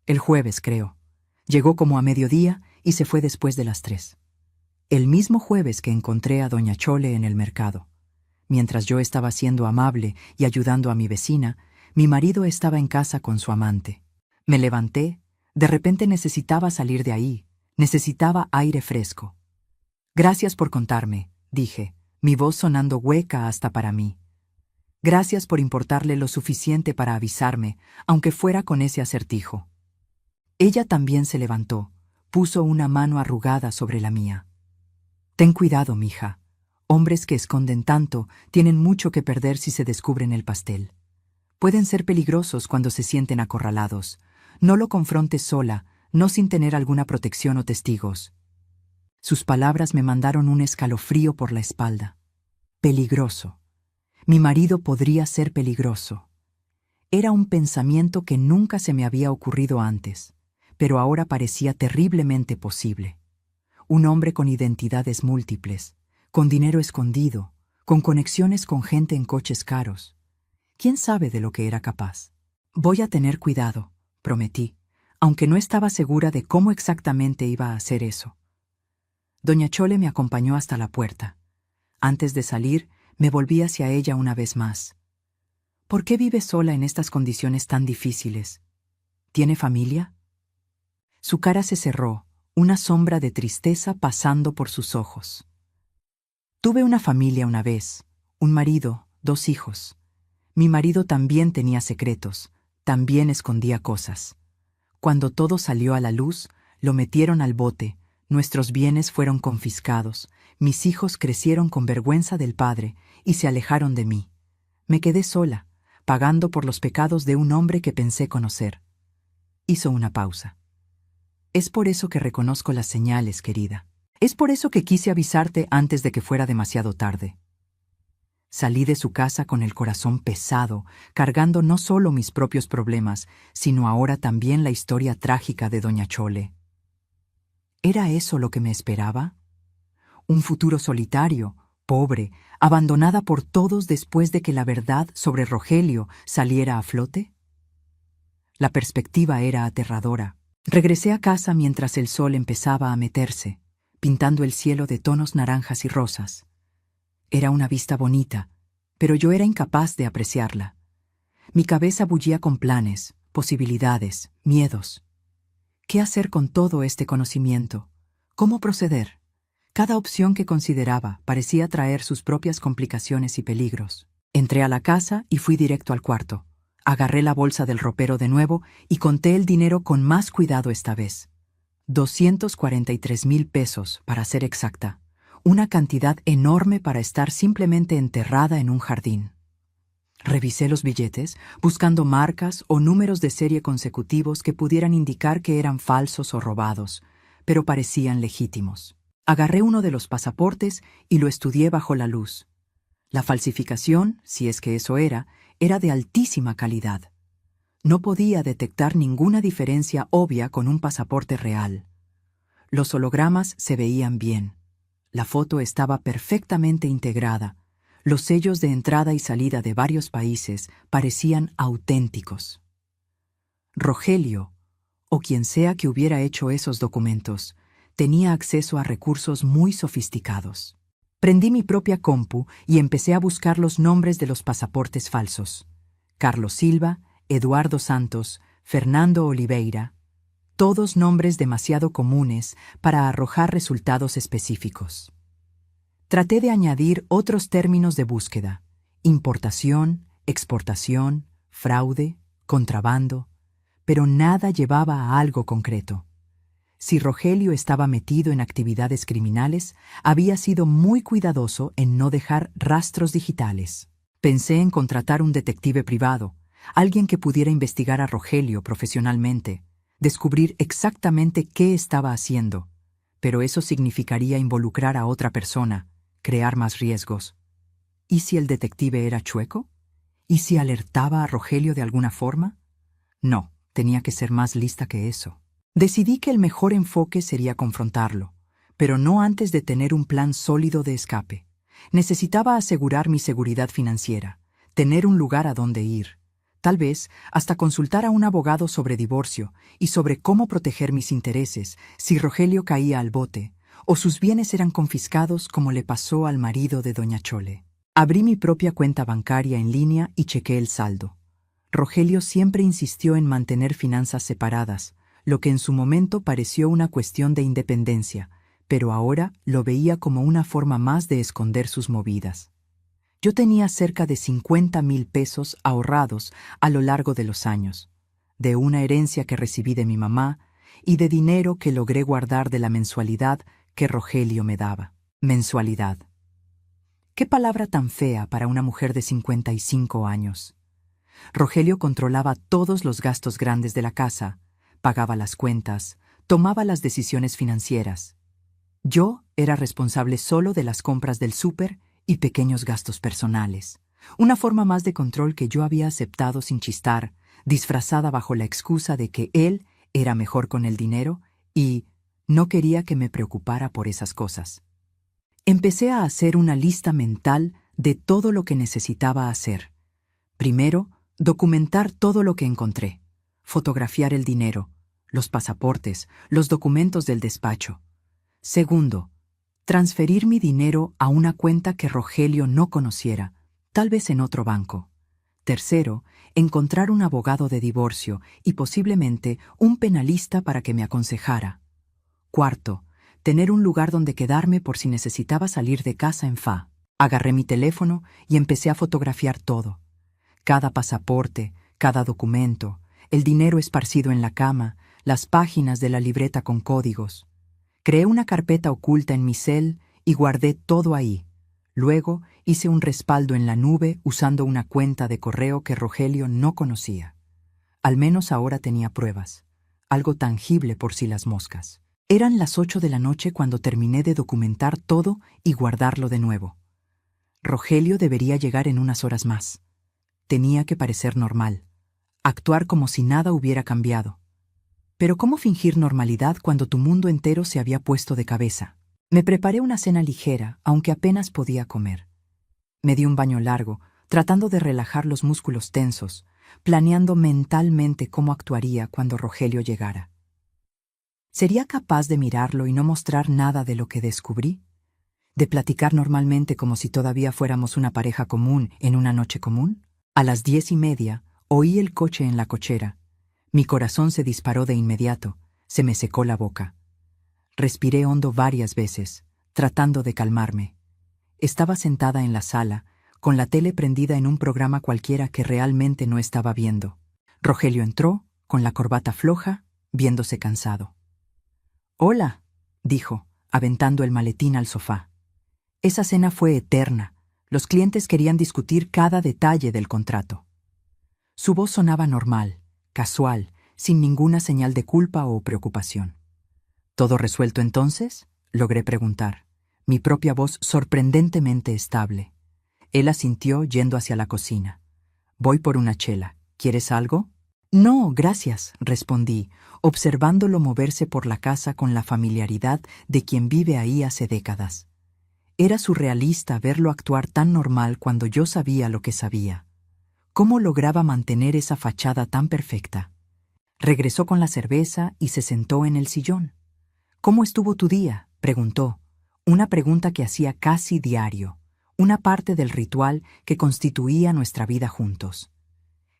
el jueves, creo. Llegó como a mediodía y se fue después de las 3. El mismo jueves que encontré a doña Chole en el mercado. Mientras yo estaba siendo amable y ayudando a mi vecina, mi marido estaba en casa con su amante. Me levanté, de repente necesitaba salir de ahí, necesitaba aire fresco. «Gracias por contarme», dije, mi voz sonando hueca hasta para mí. «Gracias por importarle lo suficiente para avisarme, aunque fuera con ese acertijo». Ella también se levantó, puso una mano arrugada sobre la mía. «Ten cuidado, mija. Hombres que esconden tanto tienen mucho que perder si se descubren el pastel. Pueden ser peligrosos cuando se sienten acorralados. No lo confrontes sola, no sin tener alguna protección o testigos». Sus palabras me mandaron un escalofrío por la espalda. Peligroso. Mi marido podría ser peligroso. Era un pensamiento que nunca se me había ocurrido antes, pero ahora parecía terriblemente posible. Un hombre con identidades múltiples, con dinero escondido, con conexiones con gente en coches caros. ¿Quién sabe de lo que era capaz? «Voy a tener cuidado», prometí, aunque no estaba segura de cómo exactamente iba a hacer eso. Doña Chole me acompañó hasta la puerta. Antes de salir, me volví hacia ella una vez más. «¿Por qué vive sola en estas condiciones tan difíciles? ¿Tiene familia?». Su cara se cerró, una sombra de tristeza pasando por sus ojos. «Tuve una familia una vez, un marido, 2 hijos. Mi marido también tenía secretos, también escondía cosas. Cuando todo salió a la luz, lo metieron al bote, nuestros bienes fueron confiscados, mis hijos crecieron con vergüenza del padre y se alejaron de mí. Me quedé sola, pagando por los pecados de un hombre que pensé conocer. Hizo una pausa. Es por eso que reconozco las señales, querida. Es por eso que quise avisarte antes de que fuera demasiado tarde. Salí de su casa con el corazón pesado, cargando no solo mis propios problemas, sino ahora también la historia trágica de doña Chole. ¿Era eso lo que me esperaba? Un futuro solitario, pobre, abandonada por todos después de que la verdad sobre Rogelio saliera a flote? La perspectiva era aterradora. Regresé a casa mientras el sol empezaba a meterse, pintando el cielo de tonos naranjas y rosas. Era una vista bonita, pero yo era incapaz de apreciarla. Mi cabeza bullía con planes, posibilidades, miedos. ¿Qué hacer con todo este conocimiento? ¿Cómo proceder? Cada opción que consideraba parecía traer sus propias complicaciones y peligros. Entré a la casa y fui directo al cuarto. Agarré la bolsa del ropero de nuevo y conté el dinero con más cuidado esta vez. 243,000 pesos, para ser exacta. Una cantidad enorme para estar simplemente enterrada en un jardín. Revisé los billetes, buscando marcas o números de serie consecutivos que pudieran indicar que eran falsos o robados, pero parecían legítimos. Agarré uno de los pasaportes y lo estudié bajo la luz. La falsificación, si es que eso era de altísima calidad. No podía detectar ninguna diferencia obvia con un pasaporte real. Los hologramas se veían bien. La foto estaba perfectamente integrada. Los sellos de entrada y salida de varios países parecían auténticos. Rogelio, o quien sea que hubiera hecho esos documentos, tenía acceso a recursos muy sofisticados. Prendí mi propia compu y empecé a buscar los nombres de los pasaportes falsos. Carlos Silva, Eduardo Santos, Fernando Oliveira, todos nombres demasiado comunes para arrojar resultados específicos. Traté de añadir otros términos de búsqueda: importación, exportación, fraude, contrabando, pero nada llevaba a algo concreto. Si Rogelio estaba metido en actividades criminales, había sido muy cuidadoso en no dejar rastros digitales. Pensé en contratar un detective privado, alguien que pudiera investigar a Rogelio profesionalmente, descubrir exactamente qué estaba haciendo, pero eso significaría involucrar a otra persona, crear más riesgos. ¿Y si el detective era chueco? ¿Y si alertaba a Rogelio de alguna forma? No, tenía que ser más lista que eso. Decidí que el mejor enfoque sería confrontarlo, pero no antes de tener un plan sólido de escape. Necesitaba asegurar mi seguridad financiera, tener un lugar a donde ir, tal vez hasta consultar a un abogado sobre divorcio y sobre cómo proteger mis intereses si Rogelio caía al bote o sus bienes eran confiscados como le pasó al marido de doña Chole. Abrí mi propia cuenta bancaria en línea y chequé el saldo. Rogelio siempre insistió en mantener finanzas separadas, lo que en su momento pareció una cuestión de independencia, pero ahora lo veía como una forma más de esconder sus movidas. Yo tenía cerca de 50,000 pesos ahorrados a lo largo de los años, de una herencia que recibí de mi mamá y de dinero que logré guardar de la mensualidad que Rogelio me daba. Mensualidad. ¿Qué palabra tan fea para una mujer de 55 años? Rogelio controlaba todos los gastos grandes de la casa, pagaba las cuentas, tomaba las decisiones financieras. Yo era responsable solo de las compras del súper y pequeños gastos personales. Una forma más de control que yo había aceptado sin chistar, disfrazada bajo la excusa de que él era mejor con el dinero y no quería que me preocupara por esas cosas. Empecé a hacer una lista mental de todo lo que necesitaba hacer. Primero, documentar todo lo que encontré. Fotografiar el dinero, los pasaportes, los documentos del despacho. Segundo, transferir mi dinero a una cuenta que Rogelio no conociera, tal vez en otro banco. Tercero, encontrar un abogado de divorcio y posiblemente un penalista para que me aconsejara. Cuarto, tener un lugar donde quedarme por si necesitaba salir de casa en fa. Agarré mi teléfono y empecé a fotografiar todo. Cada pasaporte, cada documento, el dinero esparcido en la cama, las páginas de la libreta con códigos. Creé una carpeta oculta en mi cel y guardé todo ahí. Luego hice un respaldo en la nube usando una cuenta de correo que Rogelio no conocía. Al menos ahora tenía pruebas, algo tangible por si las moscas. Eran las 8 de la noche cuando terminé de documentar todo y guardarlo de nuevo. Rogelio debería llegar en unas horas más. Tenía que parecer normal, actuar como si nada hubiera cambiado. Pero ¿cómo fingir normalidad cuando tu mundo entero se había puesto de cabeza? Me preparé una cena ligera, aunque apenas podía comer. Me di un baño largo, tratando de relajar los músculos tensos, planeando mentalmente cómo actuaría cuando Rogelio llegara. ¿Sería capaz de mirarlo y no mostrar nada de lo que descubrí? ¿De platicar normalmente como si todavía fuéramos una pareja común en una noche común? A las 10:30 oí el coche en la cochera. Mi corazón se disparó de inmediato, se me secó la boca. Respiré hondo varias veces, tratando de calmarme. Estaba sentada en la sala, con la tele prendida en un programa cualquiera que realmente no estaba viendo. Rogelio entró, con la corbata floja, viéndose cansado. «Hola», dijo, aventando el maletín al sofá. Esa cena fue eterna. Los clientes querían discutir cada detalle del contrato. Su voz sonaba normal, casual, sin ninguna señal de culpa o preocupación. «¿Todo resuelto entonces?», logré preguntar, mi propia voz sorprendentemente estable. Él asintió yendo hacia la cocina. «Voy por una chela. ¿Quieres algo?» «No, gracias», respondí, observándolo moverse por la casa con la familiaridad de quien vive ahí hace décadas. Era surrealista verlo actuar tan normal cuando yo sabía lo que sabía. ¿Cómo lograba mantener esa fachada tan perfecta? Regresó con la cerveza y se sentó en el sillón. «¿Cómo estuvo tu día?», preguntó, una pregunta que hacía casi diario, una parte del ritual que constituía nuestra vida juntos.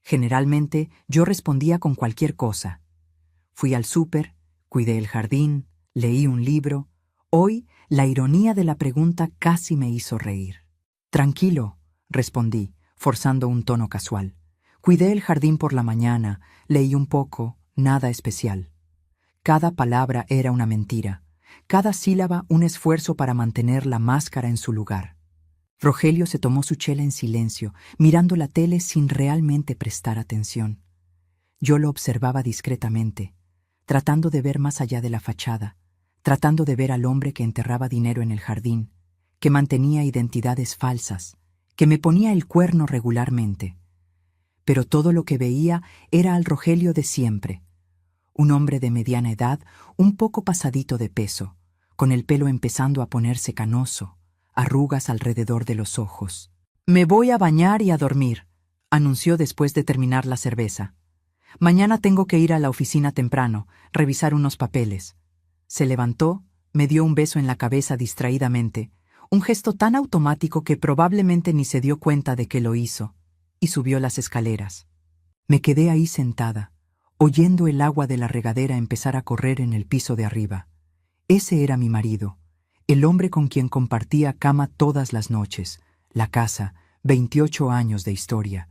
Generalmente yo respondía con cualquier cosa. Fui al súper, cuidé el jardín, leí un libro. Hoy, la ironía de la pregunta casi me hizo reír. «Tranquilo», respondí, forzando un tono casual. «Cuidé el jardín por la mañana, leí un poco, nada especial». Cada palabra era una mentira, cada sílaba un esfuerzo para mantener la máscara en su lugar. Rogelio se tomó su chela en silencio, mirando la tele sin realmente prestar atención. Yo lo observaba discretamente, tratando de ver más allá de la fachada, tratando de ver al hombre que enterraba dinero en el jardín, que mantenía identidades falsas, que me ponía el cuerno regularmente. Pero todo lo que veía era al Rogelio de siempre, un hombre de mediana edad, un poco pasadito de peso, con el pelo empezando a ponerse canoso, arrugas alrededor de los ojos. «Me voy a bañar y a dormir», anunció después de terminar la cerveza. «Mañana tengo que ir a la oficina temprano, revisar unos papeles». Se levantó, me dio un beso en la cabeza distraídamente, un gesto tan automático que probablemente ni se dio cuenta de que lo hizo, y subió las escaleras. Me quedé ahí sentada, oyendo el agua de la regadera empezar a correr en el piso de arriba. Ese era mi marido, el hombre con quien compartía cama todas las noches, la casa, 28 años de historia,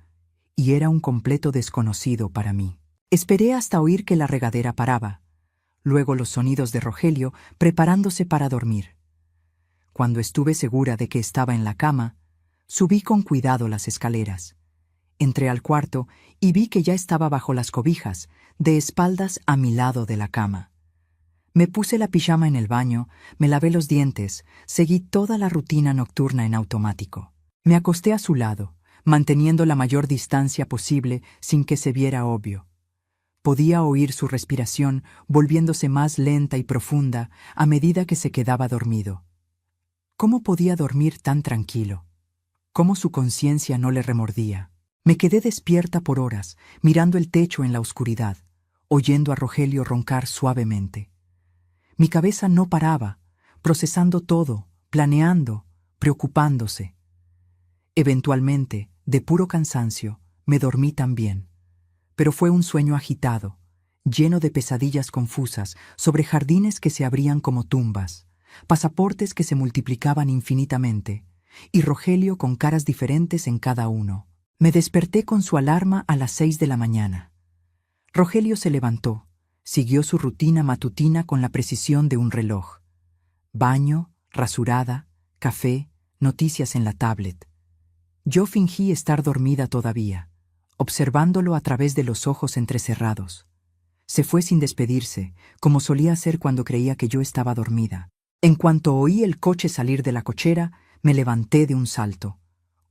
y era un completo desconocido para mí. Esperé hasta oír que la regadera paraba, luego los sonidos de Rogelio preparándose para dormir. Cuando estuve segura de que estaba en la cama, subí con cuidado las escaleras. Entré al cuarto y vi que ya estaba bajo las cobijas, de espaldas a mi lado de la cama. Me puse la pijama en el baño, me lavé los dientes, seguí toda la rutina nocturna en automático. Me acosté a su lado, manteniendo la mayor distancia posible sin que se viera obvio. Podía oír su respiración volviéndose más lenta y profunda a medida que se quedaba dormido. ¿Cómo podía dormir tan tranquilo? ¿Cómo su conciencia no le remordía? Me quedé despierta por horas, mirando el techo en la oscuridad, oyendo a Rogelio roncar suavemente. Mi cabeza no paraba, procesando todo, planeando, preocupándose. Eventualmente, de puro cansancio, me dormí también. Pero fue un sueño agitado, lleno de pesadillas confusas sobre jardines que se abrían como tumbas, pasaportes que se multiplicaban infinitamente, y Rogelio con caras diferentes en cada uno. Me desperté con su alarma a las 6 de la mañana. Rogelio se levantó, siguió su rutina matutina con la precisión de un reloj. Baño, rasurada, café, noticias en la tablet. Yo fingí estar dormida todavía, observándolo a través de los ojos entrecerrados. Se fue sin despedirse, como solía hacer cuando creía que yo estaba dormida. En cuanto oí el coche salir de la cochera, me levanté de un salto.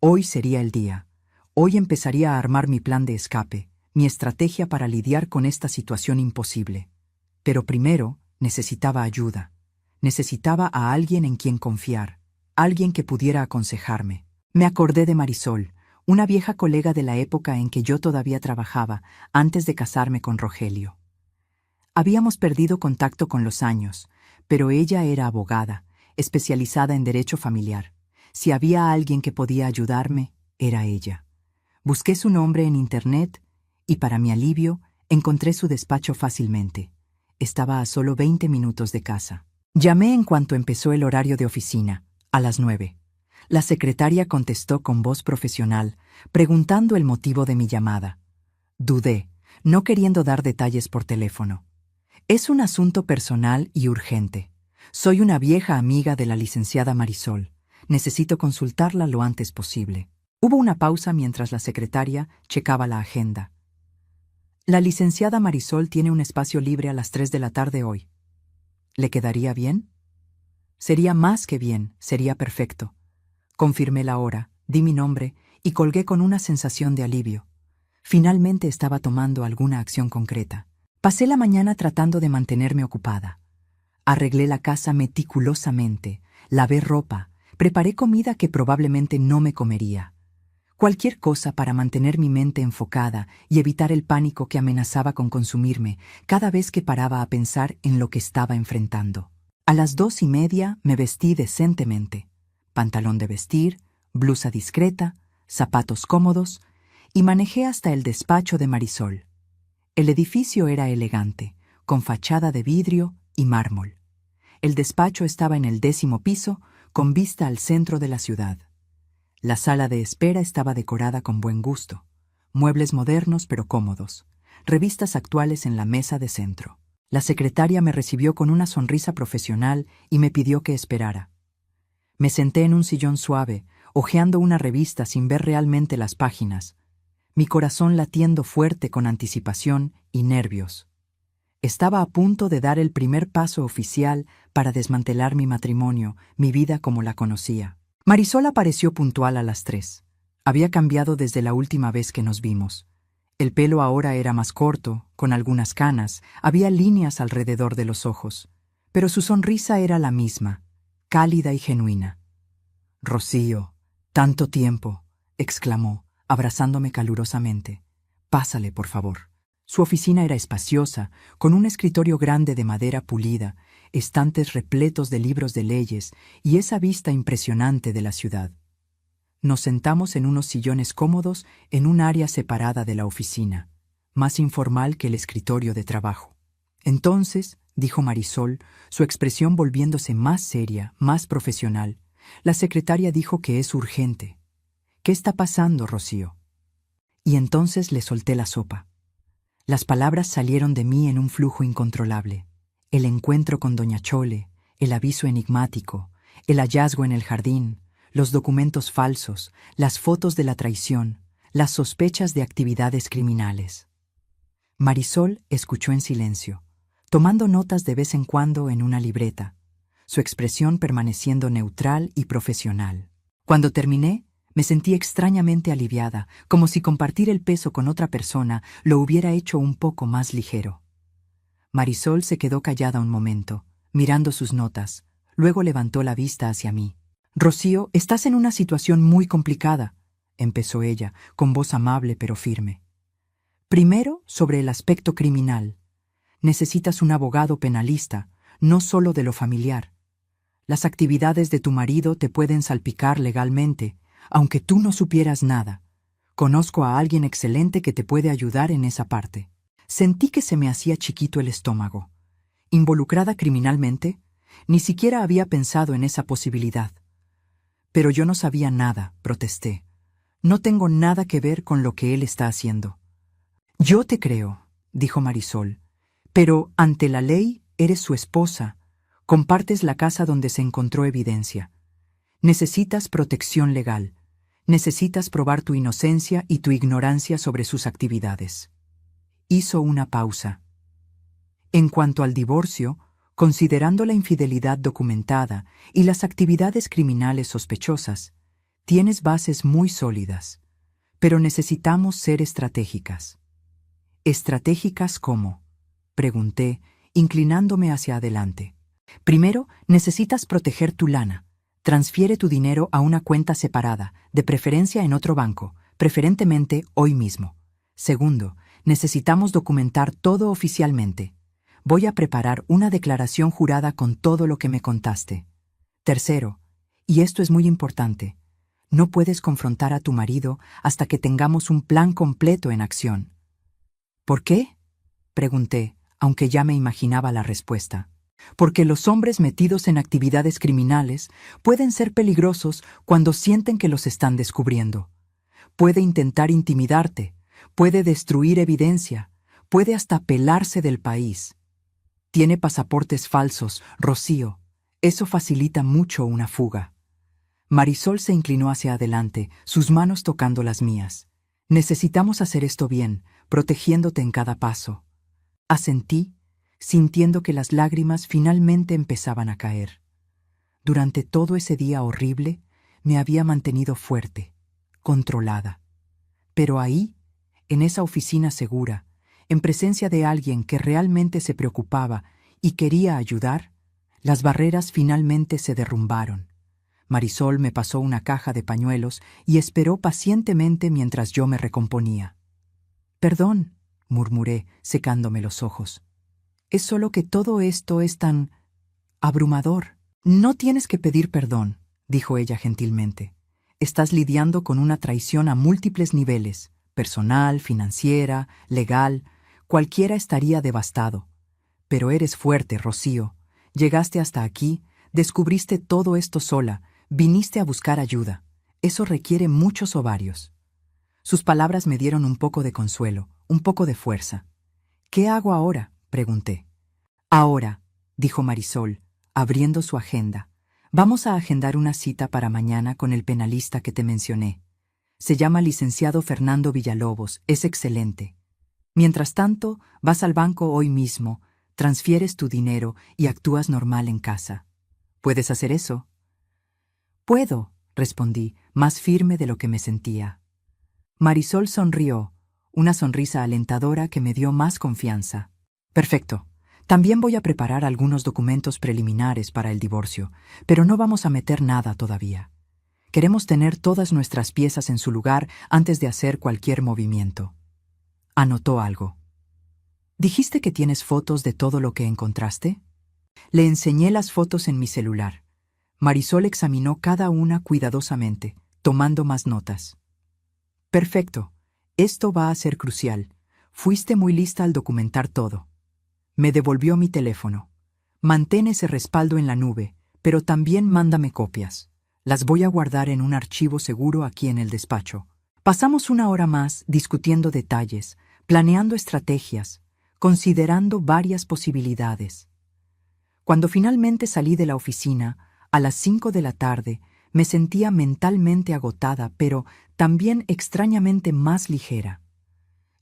Hoy sería el día. Hoy empezaría a armar mi plan de escape, mi estrategia para lidiar con esta situación imposible. Pero primero necesitaba ayuda. Necesitaba a alguien en quien confiar, alguien que pudiera aconsejarme. Me acordé de Marisol, una vieja colega de la época en que yo todavía trabajaba, antes de casarme con Rogelio. Habíamos perdido contacto con los años, pero ella era abogada, especializada en derecho familiar. Si había alguien que podía ayudarme, era ella. Busqué su nombre en internet y, para mi alivio, encontré su despacho fácilmente. Estaba a solo 20 minutos de casa. Llamé en cuanto empezó el horario de oficina, a las 9. La secretaria contestó con voz profesional, preguntando el motivo de mi llamada. Dudé, no queriendo dar detalles por teléfono. Es un asunto personal y urgente. Soy una vieja amiga de la licenciada Marisol. Necesito consultarla lo antes posible. Hubo una pausa mientras la secretaria checaba la agenda. La licenciada Marisol tiene un espacio libre a las 3 de la tarde hoy. ¿Le quedaría bien? Sería más que bien, sería perfecto. Confirmé la hora, di mi nombre y colgué con una sensación de alivio. Finalmente estaba tomando alguna acción concreta. Pasé la mañana tratando de mantenerme ocupada. Arreglé la casa meticulosamente, lavé ropa, preparé comida que probablemente no me comería. Cualquier cosa para mantener mi mente enfocada y evitar el pánico que amenazaba con consumirme cada vez que paraba a pensar en lo que estaba enfrentando. A las 2:30 me vestí decentemente. Pantalón de vestir, blusa discreta, zapatos cómodos, y manejé hasta el despacho de Marisol. El edificio era elegante, con fachada de vidrio y mármol. El despacho estaba en el 10º piso, con vista al centro de la ciudad. La sala de espera estaba decorada con buen gusto, muebles modernos pero cómodos, revistas actuales en la mesa de centro. La secretaria me recibió con una sonrisa profesional y me pidió que esperara. Me senté en un sillón suave, hojeando una revista sin ver realmente las páginas, mi corazón latiendo fuerte con anticipación y nervios. Estaba a punto de dar el primer paso oficial para desmantelar mi matrimonio, mi vida como la conocía. Marisol apareció puntual a las 3. Había cambiado desde la última vez que nos vimos. El pelo ahora era más corto, con algunas canas, había líneas alrededor de los ojos, pero su sonrisa era la misma, cálida y genuina. «Rocío, tanto tiempo», exclamó, abrazándome calurosamente. «Pásale, por favor». Su oficina era espaciosa, con un escritorio grande de madera pulida, estantes repletos de libros de leyes y esa vista impresionante de la ciudad. Nos sentamos en unos sillones cómodos en un área separada de la oficina, más informal que el escritorio de trabajo. Entonces, dijo Marisol, su expresión volviéndose más seria, más profesional, la secretaria dijo que es urgente. «¿Qué está pasando, Rocío?» Y entonces le solté la sopa. Las palabras salieron de mí en un flujo incontrolable. El encuentro con doña Chole, el aviso enigmático, el hallazgo en el jardín, los documentos falsos, las fotos de la traición, las sospechas de actividades criminales. Marisol escuchó en silencio, tomando notas de vez en cuando en una libreta, su expresión permaneciendo neutral y profesional. Cuando terminé, me sentí extrañamente aliviada, como si compartir el peso con otra persona lo hubiera hecho un poco más ligero. Marisol se quedó callada un momento, mirando sus notas, luego levantó la vista hacia mí. «Rocío, estás en una situación muy complicada», empezó ella, con voz amable pero firme. «Primero, sobre el aspecto criminal. Necesitas un abogado penalista, no solo de lo familiar. Las actividades de tu marido te pueden salpicar legalmente, aunque tú no supieras nada. Conozco a alguien excelente que te puede ayudar en esa parte». Sentí que se me hacía chiquito el estómago. ¿Involucrada criminalmente? Ni siquiera había pensado en esa posibilidad. «Pero yo no sabía nada», protesté. «No tengo nada que ver con lo que él está haciendo». «Yo te creo», dijo Marisol, «pero ante la ley eres su esposa. Compartes la casa donde se encontró evidencia. Necesitas protección legal. Necesitas probar tu inocencia y tu ignorancia sobre sus actividades. Hizo una pausa. En cuanto al divorcio, considerando la infidelidad documentada y las actividades criminales sospechosas, tienes bases muy sólidas, pero necesitamos ser estratégicas. ¿Estratégicas cómo?, pregunté, inclinándome hacia adelante. Primero, necesitas proteger tu lana. Transfiere tu dinero a una cuenta separada, de preferencia en otro banco, preferentemente hoy mismo. Segundo, necesitamos documentar todo oficialmente. Voy a preparar una declaración jurada con todo lo que me contaste. Tercero, y esto es muy importante, no puedes confrontar a tu marido hasta que tengamos un plan completo en acción. ¿Por qué?, pregunté, aunque ya me imaginaba la respuesta. Porque los hombres metidos en actividades criminales pueden ser peligrosos cuando sienten que los están descubriendo. Puede intentar intimidarte, puede destruir evidencia, puede hasta pelarse del país. Tiene pasaportes falsos, Rocío. Eso facilita mucho una fuga. Marisol se inclinó hacia adelante, sus manos tocando las mías. Necesitamos hacer esto bien, protegiéndote en cada paso. Asentí, sintiendo que las lágrimas finalmente empezaban a caer. Durante todo ese día horrible, me había mantenido fuerte, controlada. Pero ahí, en esa oficina segura, en presencia de alguien que realmente se preocupaba y quería ayudar, las barreras finalmente se derrumbaron. Marisol me pasó una caja de pañuelos y esperó pacientemente mientras yo me recomponía. «Perdón», murmuré, secándome los ojos. «Es solo que todo esto es tan abrumador». «No tienes que pedir perdón», dijo ella gentilmente. «Estás lidiando con una traición a múltiples niveles, personal, financiera, legal. Cualquiera estaría devastado. Pero eres fuerte, Rocío. Llegaste hasta aquí, descubriste todo esto sola, viniste a buscar ayuda. Eso requiere muchos ovarios». Sus palabras me dieron un poco de consuelo, un poco de fuerza. «¿Qué hago ahora?», pregunté. «Ahora», dijo Marisol, abriendo su agenda. «Vamos a agendar una cita para mañana con el penalista que te mencioné. Se llama licenciado Fernando Villalobos, es excelente. Mientras tanto, vas al banco hoy mismo, transfieres tu dinero y actúas normal en casa. ¿Puedes hacer eso?». «Puedo», respondí, más firme de lo que me sentía. Marisol sonrió, una sonrisa alentadora que me dio más confianza. «Perfecto. También voy a preparar algunos documentos preliminares para el divorcio, pero no vamos a meter nada todavía. Queremos tener todas nuestras piezas en su lugar antes de hacer cualquier movimiento». Anotó algo. «¿Dijiste que tienes fotos de todo lo que encontraste?». Le enseñé las fotos en mi celular. Marisol examinó cada una cuidadosamente, tomando más notas. «Perfecto. Esto va a ser crucial. Fuiste muy lista al documentar todo». Me devolvió mi teléfono. «Mantén ese respaldo en la nube, pero también mándame copias. Las voy a guardar en un archivo seguro aquí en el despacho». Pasamos una hora más discutiendo detalles, planeando estrategias, considerando varias posibilidades. Cuando finalmente salí de la oficina, a las 5 de la tarde, me sentía mentalmente agotada, pero también extrañamente más ligera.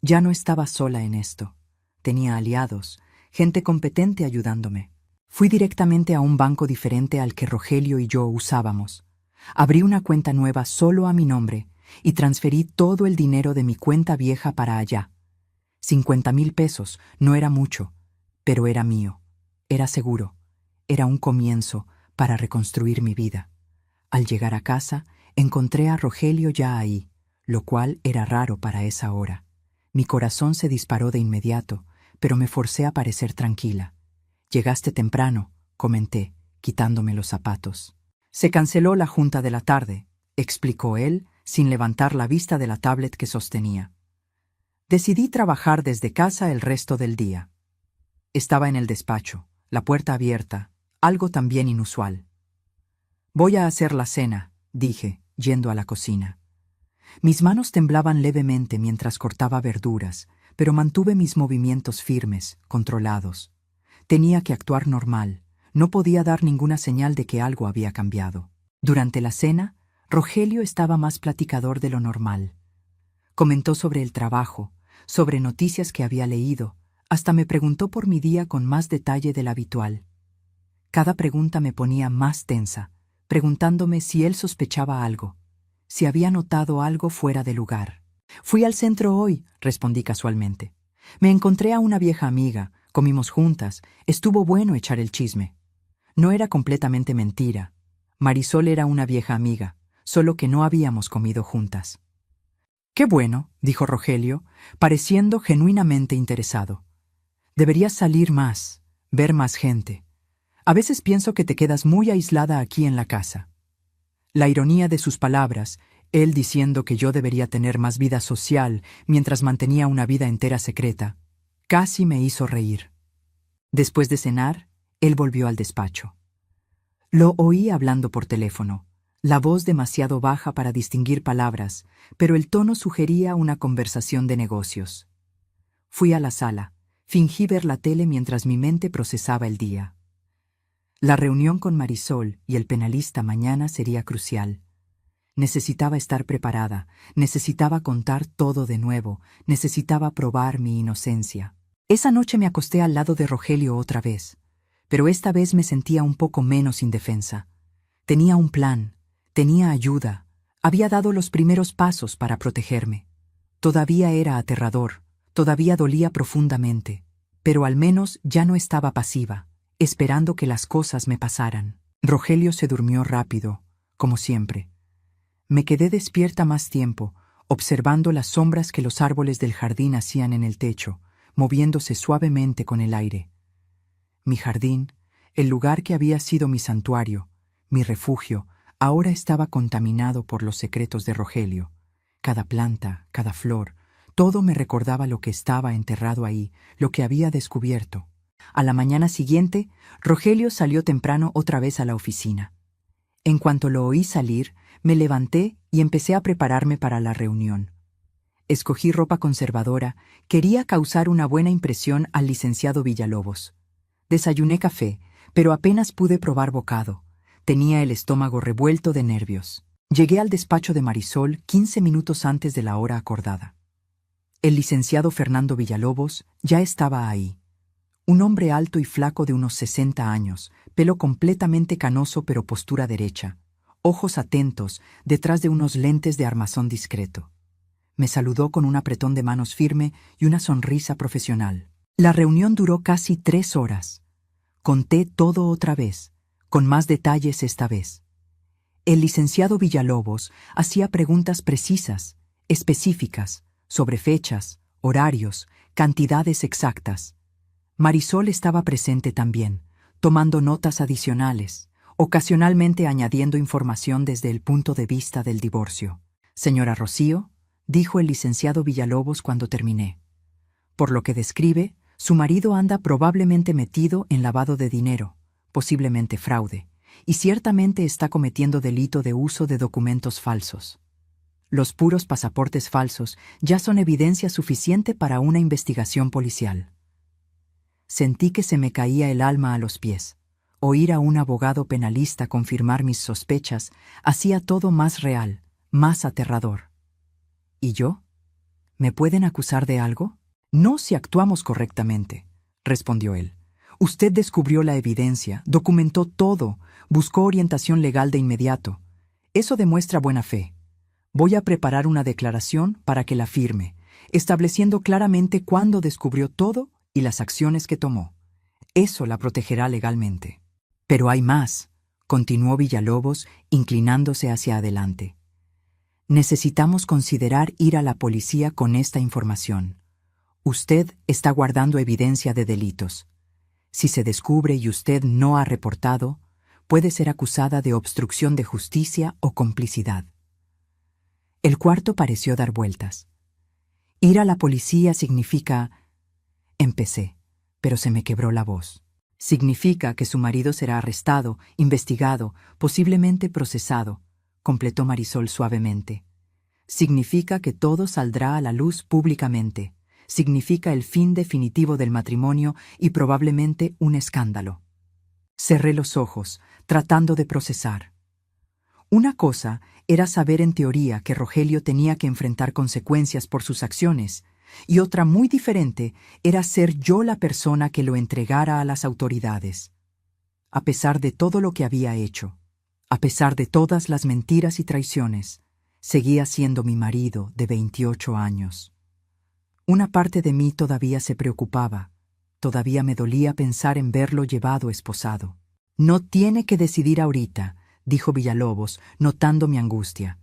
Ya no estaba sola en esto. Tenía aliados, gente competente ayudándome. Fui directamente a un banco diferente al que Rogelio y yo usábamos. Abrí una cuenta nueva solo a mi nombre y transferí todo el dinero de mi cuenta vieja para allá. 50,000 pesos, no era mucho, pero era mío, era seguro, era un comienzo para reconstruir mi vida. Al llegar a casa, encontré a Rogelio ya ahí, lo cual era raro para esa hora. Mi corazón se disparó de inmediato, pero me forcé a parecer tranquila. «Llegaste temprano», comenté, quitándome los zapatos. «Se canceló la junta de la tarde», explicó él, sin levantar la vista de la tablet que sostenía. Decidí trabajar desde casa el resto del día. Estaba en el despacho, la puerta abierta, algo también inusual. «Voy a hacer la cena», dije, yendo a la cocina. Mis manos temblaban levemente mientras cortaba verduras, pero mantuve mis movimientos firmes, controlados. Tenía que actuar normal, no podía dar ninguna señal de que algo había cambiado. Durante la cena, Rogelio estaba más platicador de lo normal. Comentó sobre el trabajo, sobre noticias que había leído, hasta me preguntó por mi día con más detalle del habitual. Cada pregunta me ponía más tensa, preguntándome si él sospechaba algo, si había notado algo fuera de lugar. Fui al centro hoy, respondí casualmente. Me encontré a una vieja amiga, comimos juntas, estuvo bueno echar el chisme. No era completamente mentira. Marisol era una vieja amiga, solo que no habíamos comido juntas. «Qué bueno», dijo Rogelio, pareciendo genuinamente interesado. «Deberías salir más, ver más gente. A veces pienso que te quedas muy aislada aquí en la casa». La ironía de sus palabras, él diciendo que yo debería tener más vida social mientras mantenía una vida entera secreta, casi me hizo reír. Después de cenar, él volvió al despacho. Lo oí hablando por teléfono, la voz demasiado baja para distinguir palabras, pero el tono sugería una conversación de negocios. Fui a la sala, fingí ver la tele mientras mi mente procesaba el día. La reunión con Marisol y el penalista mañana sería crucial. Necesitaba estar preparada, necesitaba contar todo de nuevo, necesitaba probar mi inocencia. Esa noche me acosté al lado de Rogelio otra vez, pero esta vez me sentía un poco menos indefensa. Tenía un plan, tenía ayuda, había dado los primeros pasos para protegerme. Todavía era aterrador, todavía dolía profundamente, pero al menos ya no estaba pasiva, esperando que las cosas me pasaran. Rogelio se durmió rápido, como siempre. Me quedé despierta más tiempo, observando las sombras que los árboles del jardín hacían en el techo, moviéndose suavemente con el aire. Mi jardín, el lugar que había sido mi santuario, mi refugio, ahora estaba contaminado por los secretos de Rogelio. Cada planta, cada flor, todo me recordaba lo que estaba enterrado ahí, lo que había descubierto. A la mañana siguiente, Rogelio salió temprano otra vez a la oficina. En cuanto lo oí salir, me levanté y empecé a prepararme para la reunión. Escogí ropa conservadora, quería causar una buena impresión al licenciado Villalobos. Desayuné café, pero apenas pude probar bocado. Tenía el estómago revuelto de nervios. Llegué al despacho de Marisol 15 minutos antes de la hora acordada. El licenciado Fernando Villalobos ya estaba ahí. Un hombre alto y flaco de unos 60 años, pelo completamente canoso pero postura derecha, ojos atentos detrás de unos lentes de armazón discreto. Me saludó con un apretón de manos firme y una sonrisa profesional. La reunión duró casi 3 horas. Conté todo otra vez, con más detalles esta vez. El licenciado Villalobos hacía preguntas precisas, específicas, sobre fechas, horarios, cantidades exactas. Marisol estaba presente también, tomando notas adicionales, ocasionalmente añadiendo información desde el punto de vista del divorcio. «Señora Rocío», dijo el licenciado Villalobos cuando terminé. «Por lo que describe, su marido anda probablemente metido en lavado de dinero, posiblemente fraude, y ciertamente está cometiendo delito de uso de documentos falsos. Los puros pasaportes falsos ya son evidencia suficiente para una investigación policial». Sentí que se me caía el alma a los pies. Oír a un abogado penalista confirmar mis sospechas hacía todo más real, más aterrador. ¿Y yo? ¿Me pueden acusar de algo? «No si actuamos correctamente», respondió él. «Usted descubrió la evidencia, documentó todo, buscó orientación legal de inmediato. Eso demuestra buena fe. Voy a preparar una declaración para que la firme, estableciendo claramente cuándo descubrió todo y las acciones que tomó. Eso la protegerá legalmente». «Pero hay más», continuó Villalobos, inclinándose hacia adelante. «Necesitamos considerar ir a la policía con esta información. Usted está guardando evidencia de delitos. Si se descubre y usted no ha reportado, puede ser acusada de obstrucción de justicia o complicidad». El cuarto pareció dar vueltas. «Ir a la policía significa…» Empecé, pero se me quebró la voz. «Significa que su marido será arrestado, investigado, posiblemente procesado», completó Marisol suavemente. «Significa que todo saldrá a la luz públicamente. Significa el fin definitivo del matrimonio y probablemente un escándalo». Cerré los ojos, tratando de procesar. Una cosa era saber en teoría que Rogelio tenía que enfrentar consecuencias por sus acciones, y otra muy diferente era ser yo la persona que lo entregara a las autoridades. A pesar de todo lo que había hecho, a pesar de todas las mentiras y traiciones, seguía siendo mi marido de 28 años. Una parte de mí todavía se preocupaba, todavía me dolía pensar en verlo llevado esposado. No tiene que decidir ahorita, dijo Villalobos, notando mi angustia.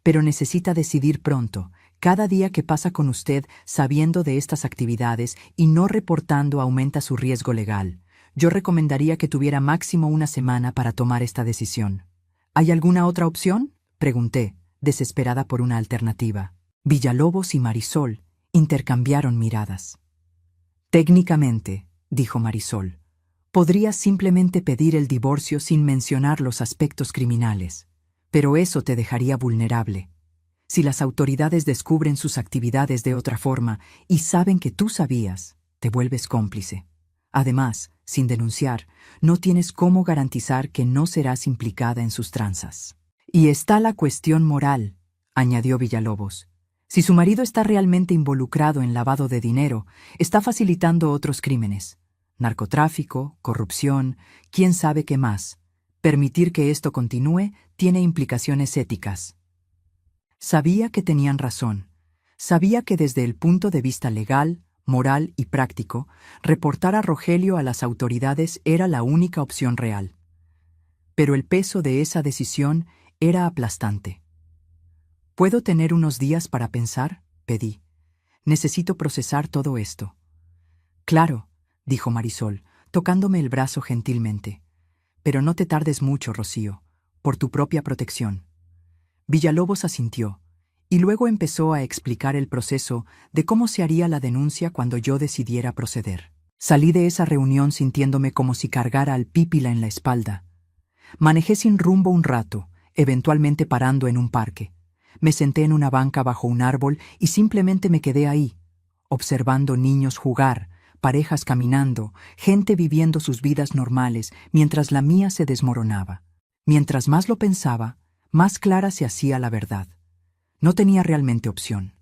Pero necesita decidir pronto. Cada día que pasa con usted sabiendo de estas actividades y no reportando aumenta su riesgo legal. Yo recomendaría que tuviera máximo una semana para tomar esta decisión. ¿Hay alguna otra opción?, pregunté, desesperada por una alternativa. Villalobos y Marisol intercambiaron miradas. Técnicamente, dijo Marisol, podrías simplemente pedir el divorcio sin mencionar los aspectos criminales, pero eso te dejaría vulnerable. Si las autoridades descubren sus actividades de otra forma y saben que tú sabías, te vuelves cómplice. Además, sin denunciar, no tienes cómo garantizar que no serás implicada en sus tranzas. Y está la cuestión moral, añadió Villalobos. Si su marido está realmente involucrado en lavado de dinero, está facilitando otros crímenes. Narcotráfico, corrupción, quién sabe qué más. Permitir que esto continúe tiene implicaciones éticas. Sabía que tenían razón. Sabía que desde el punto de vista legal, moral y práctico, reportar a Rogelio a las autoridades era la única opción real. Pero el peso de esa decisión era aplastante. ¿Puedo tener unos días para pensar?, pedí. Necesito procesar todo esto. Claro, dijo Marisol, tocándome el brazo gentilmente. Pero no te tardes mucho, Rocío, por tu propia protección. Villalobos asintió, y luego empezó a explicar el proceso de cómo se haría la denuncia cuando yo decidiera proceder. Salí de esa reunión sintiéndome como si cargara al pípila en la espalda. Manejé sin rumbo un rato, eventualmente parando en un parque. Me senté en una banca bajo un árbol y simplemente me quedé ahí, observando niños jugar, parejas caminando, gente viviendo sus vidas normales mientras la mía se desmoronaba. Mientras más lo pensaba, más clara se hacía la verdad. No tenía realmente opción.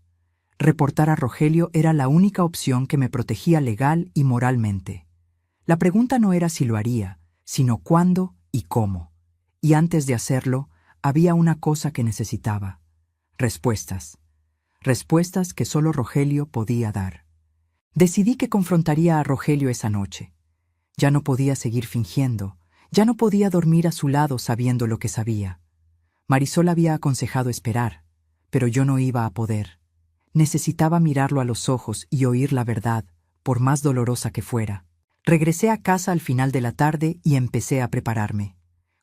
Reportar a Rogelio era la única opción que me protegía legal y moralmente. La pregunta no era si lo haría, sino cuándo y cómo. Y antes de hacerlo, había una cosa que necesitaba: respuestas. Respuestas que solo Rogelio podía dar. Decidí que confrontaría a Rogelio esa noche. Ya no podía seguir fingiendo, ya no podía dormir a su lado sabiendo lo que sabía. Marisol había aconsejado esperar, pero yo no iba a poder. Necesitaba mirarlo a los ojos y oír la verdad, por más dolorosa que fuera. Regresé a casa al final de la tarde y empecé a prepararme.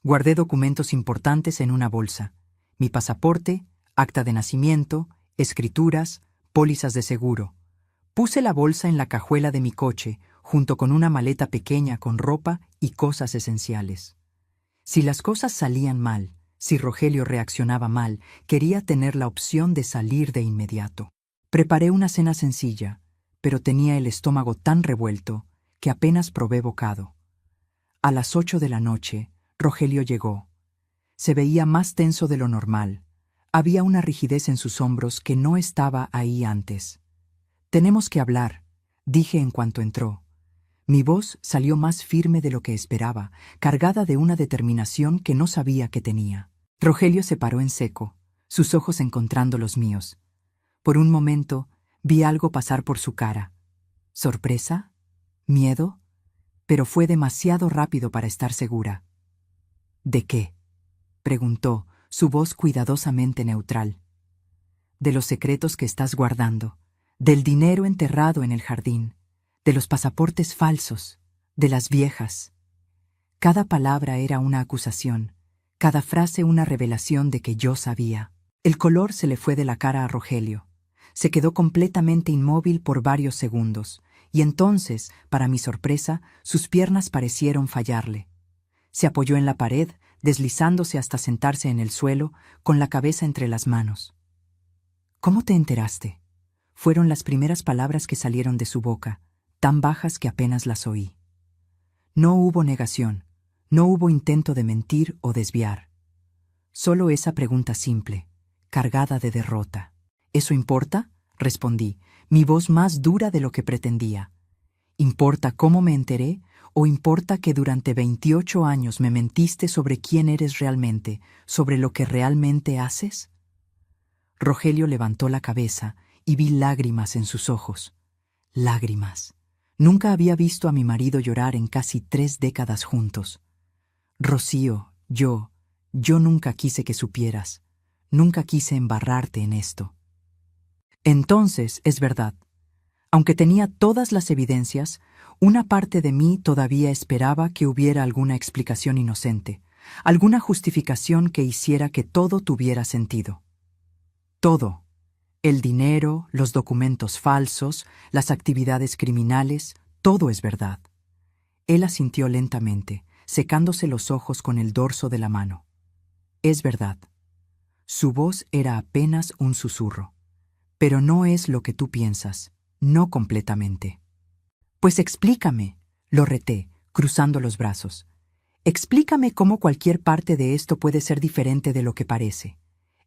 Guardé documentos importantes en una bolsa: mi pasaporte, acta de nacimiento, escrituras, pólizas de seguro. Puse la bolsa en la cajuela de mi coche, junto con una maleta pequeña con ropa y cosas esenciales. Si las cosas salían mal, si Rogelio reaccionaba mal, quería tener la opción de salir de inmediato. Preparé una cena sencilla, pero tenía el estómago tan revuelto que apenas probé bocado. A las 8 de la noche, Rogelio llegó. Se veía más tenso de lo normal. Había una rigidez en sus hombros que no estaba ahí antes. «Tenemos que hablar», dije en cuanto entró. Mi voz salió más firme de lo que esperaba, cargada de una determinación que no sabía que tenía. Rogelio se paró en seco, sus ojos encontrando los míos. Por un momento vi algo pasar por su cara. ¿Sorpresa? ¿Miedo? Pero fue demasiado rápido para estar segura. ¿De qué?, preguntó, su voz cuidadosamente neutral. De los secretos que estás guardando, del dinero enterrado en el jardín, de los pasaportes falsos, de las viejas. Cada palabra era una acusación, cada frase una revelación de que yo sabía. El color se le fue de la cara a Rogelio. Se quedó completamente inmóvil por varios segundos, y entonces, para mi sorpresa, sus piernas parecieron fallarle. Se apoyó en la pared, deslizándose hasta sentarse en el suelo, con la cabeza entre las manos. «¿Cómo te enteraste?», fueron las primeras palabras que salieron de su boca, tan bajas que apenas las oí. No hubo negación, no hubo intento de mentir o desviar. Solo esa pregunta simple, cargada de derrota. ¿Eso importa? Respondí, mi voz más dura de lo que pretendía. ¿Importa cómo me enteré o importa que durante 28 años me mentiste sobre quién eres realmente, sobre lo que realmente haces? Rogelio levantó la cabeza y vi lágrimas en sus ojos. Lágrimas. Nunca había visto a mi marido llorar en casi 3 décadas juntos. Rocío, yo nunca quise que supieras. Nunca quise embarrarte en esto. Entonces, es verdad. Aunque tenía todas las evidencias, una parte de mí todavía esperaba que hubiera alguna explicación inocente, alguna justificación que hiciera que todo tuviera sentido. Todo. El dinero, los documentos falsos, las actividades criminales, todo es verdad. Él asintió lentamente, secándose los ojos con el dorso de la mano. Es verdad. Su voz era apenas un susurro. Pero no es lo que tú piensas, no completamente. Pues explícame, lo reté, cruzando los brazos. Explícame cómo cualquier parte de esto puede ser diferente de lo que parece.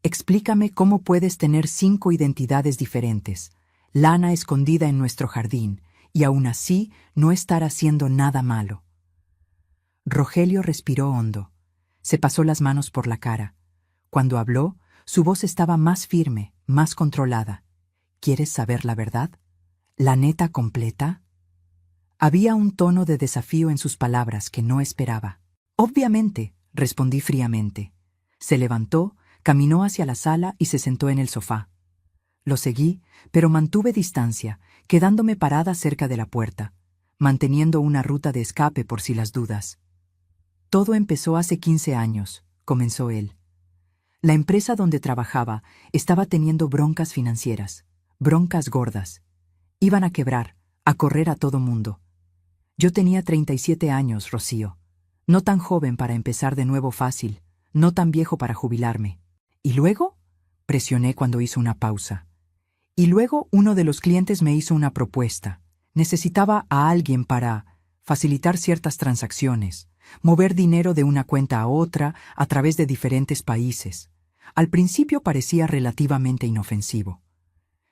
Explícame cómo puedes tener 5 identidades diferentes, lana escondida en nuestro jardín, y aún así no estar haciendo nada malo. Rogelio respiró hondo. Se pasó las manos por la cara. Cuando habló, su voz estaba más firme, más controlada. ¿Quieres saber la verdad? ¿La neta completa? Había un tono de desafío en sus palabras que no esperaba. Obviamente, respondí fríamente. Se levantó, caminó hacia la sala y se sentó en el sofá. Lo seguí, pero mantuve distancia, quedándome parada cerca de la puerta, manteniendo una ruta de escape por si las dudas. Todo empezó hace 15 años, comenzó él. La empresa donde trabajaba estaba teniendo broncas financieras, broncas gordas. Iban a quebrar, a correr a todo mundo. Yo tenía 37 años, Rocío. No tan joven para empezar de nuevo fácil, no tan viejo para jubilarme. ¿Y luego? Presioné cuando hizo una pausa. Y luego uno de los clientes me hizo una propuesta. Necesitaba a alguien para facilitar ciertas transacciones, mover dinero de una cuenta a otra a través de diferentes países. Al principio parecía relativamente inofensivo.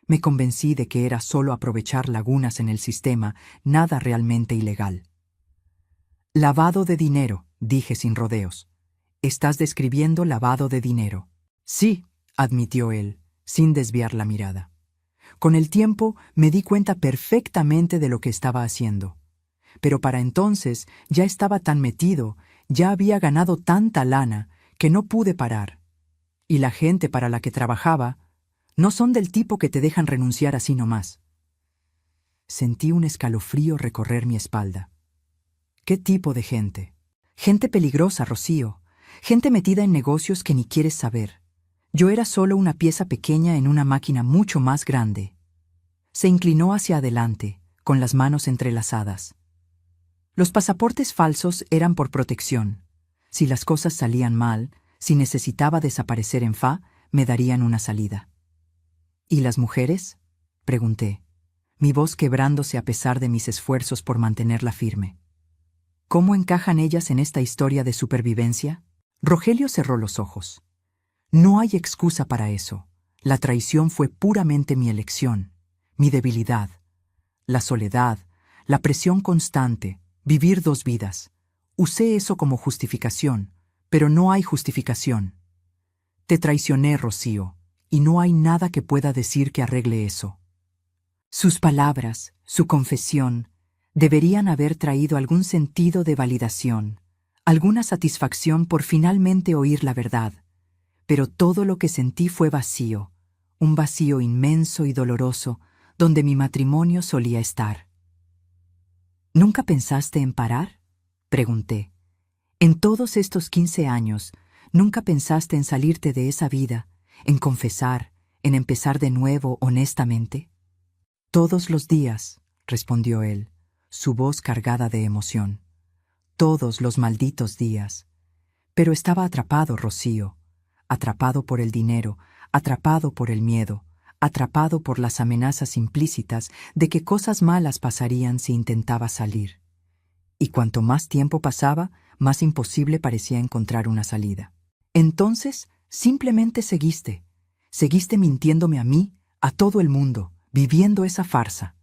Me convencí de que era solo aprovechar lagunas en el sistema, nada realmente ilegal. Lavado de dinero, dije sin rodeos. Estás describiendo lavado de dinero. Sí, admitió él, sin desviar la mirada. Con el tiempo me di cuenta perfectamente de lo que estaba haciendo. Pero para entonces ya estaba tan metido, ya había ganado tanta lana, que no pude parar. Y la gente para la que trabajaba no son del tipo que te dejan renunciar así nomás. Sentí un escalofrío recorrer mi espalda. ¿Qué tipo de gente? Gente peligrosa, Rocío. Gente metida en negocios que ni quieres saber. Yo era solo una pieza pequeña en una máquina mucho más grande. Se inclinó hacia adelante, con las manos entrelazadas. Los pasaportes falsos eran por protección. Si las cosas salían mal, si necesitaba desaparecer en FA, me darían una salida. ¿Y las mujeres? Pregunté, mi voz quebrándose a pesar de mis esfuerzos por mantenerla firme. ¿Cómo encajan ellas en esta historia de supervivencia? Rogelio cerró los ojos. No hay excusa para eso. La traición fue puramente mi elección, mi debilidad. La soledad, la presión constante, vivir 2 vidas. Usé eso como justificación, pero no hay justificación. Te traicioné, Rocío, y no hay nada que pueda decir que arregle eso. Sus palabras, su confesión, deberían haber traído algún sentido de validación, alguna satisfacción por finalmente oír la verdad. Pero todo lo que sentí fue vacío, un vacío inmenso y doloroso, donde mi matrimonio solía estar. ¿Nunca pensaste en parar? Pregunté. En todos estos 15 años, ¿nunca pensaste en salirte de esa vida, en confesar, en empezar de nuevo honestamente? Todos los días, respondió él, su voz cargada de emoción. Todos los malditos días. Pero estaba atrapado, Rocío, atrapado por el dinero, atrapado por el miedo, atrapado por las amenazas implícitas de que cosas malas pasarían si intentaba salir. Y cuanto más tiempo pasaba, más imposible parecía encontrar una salida. Entonces, simplemente seguiste mintiéndome a mí, a todo el mundo, viviendo esa farsa.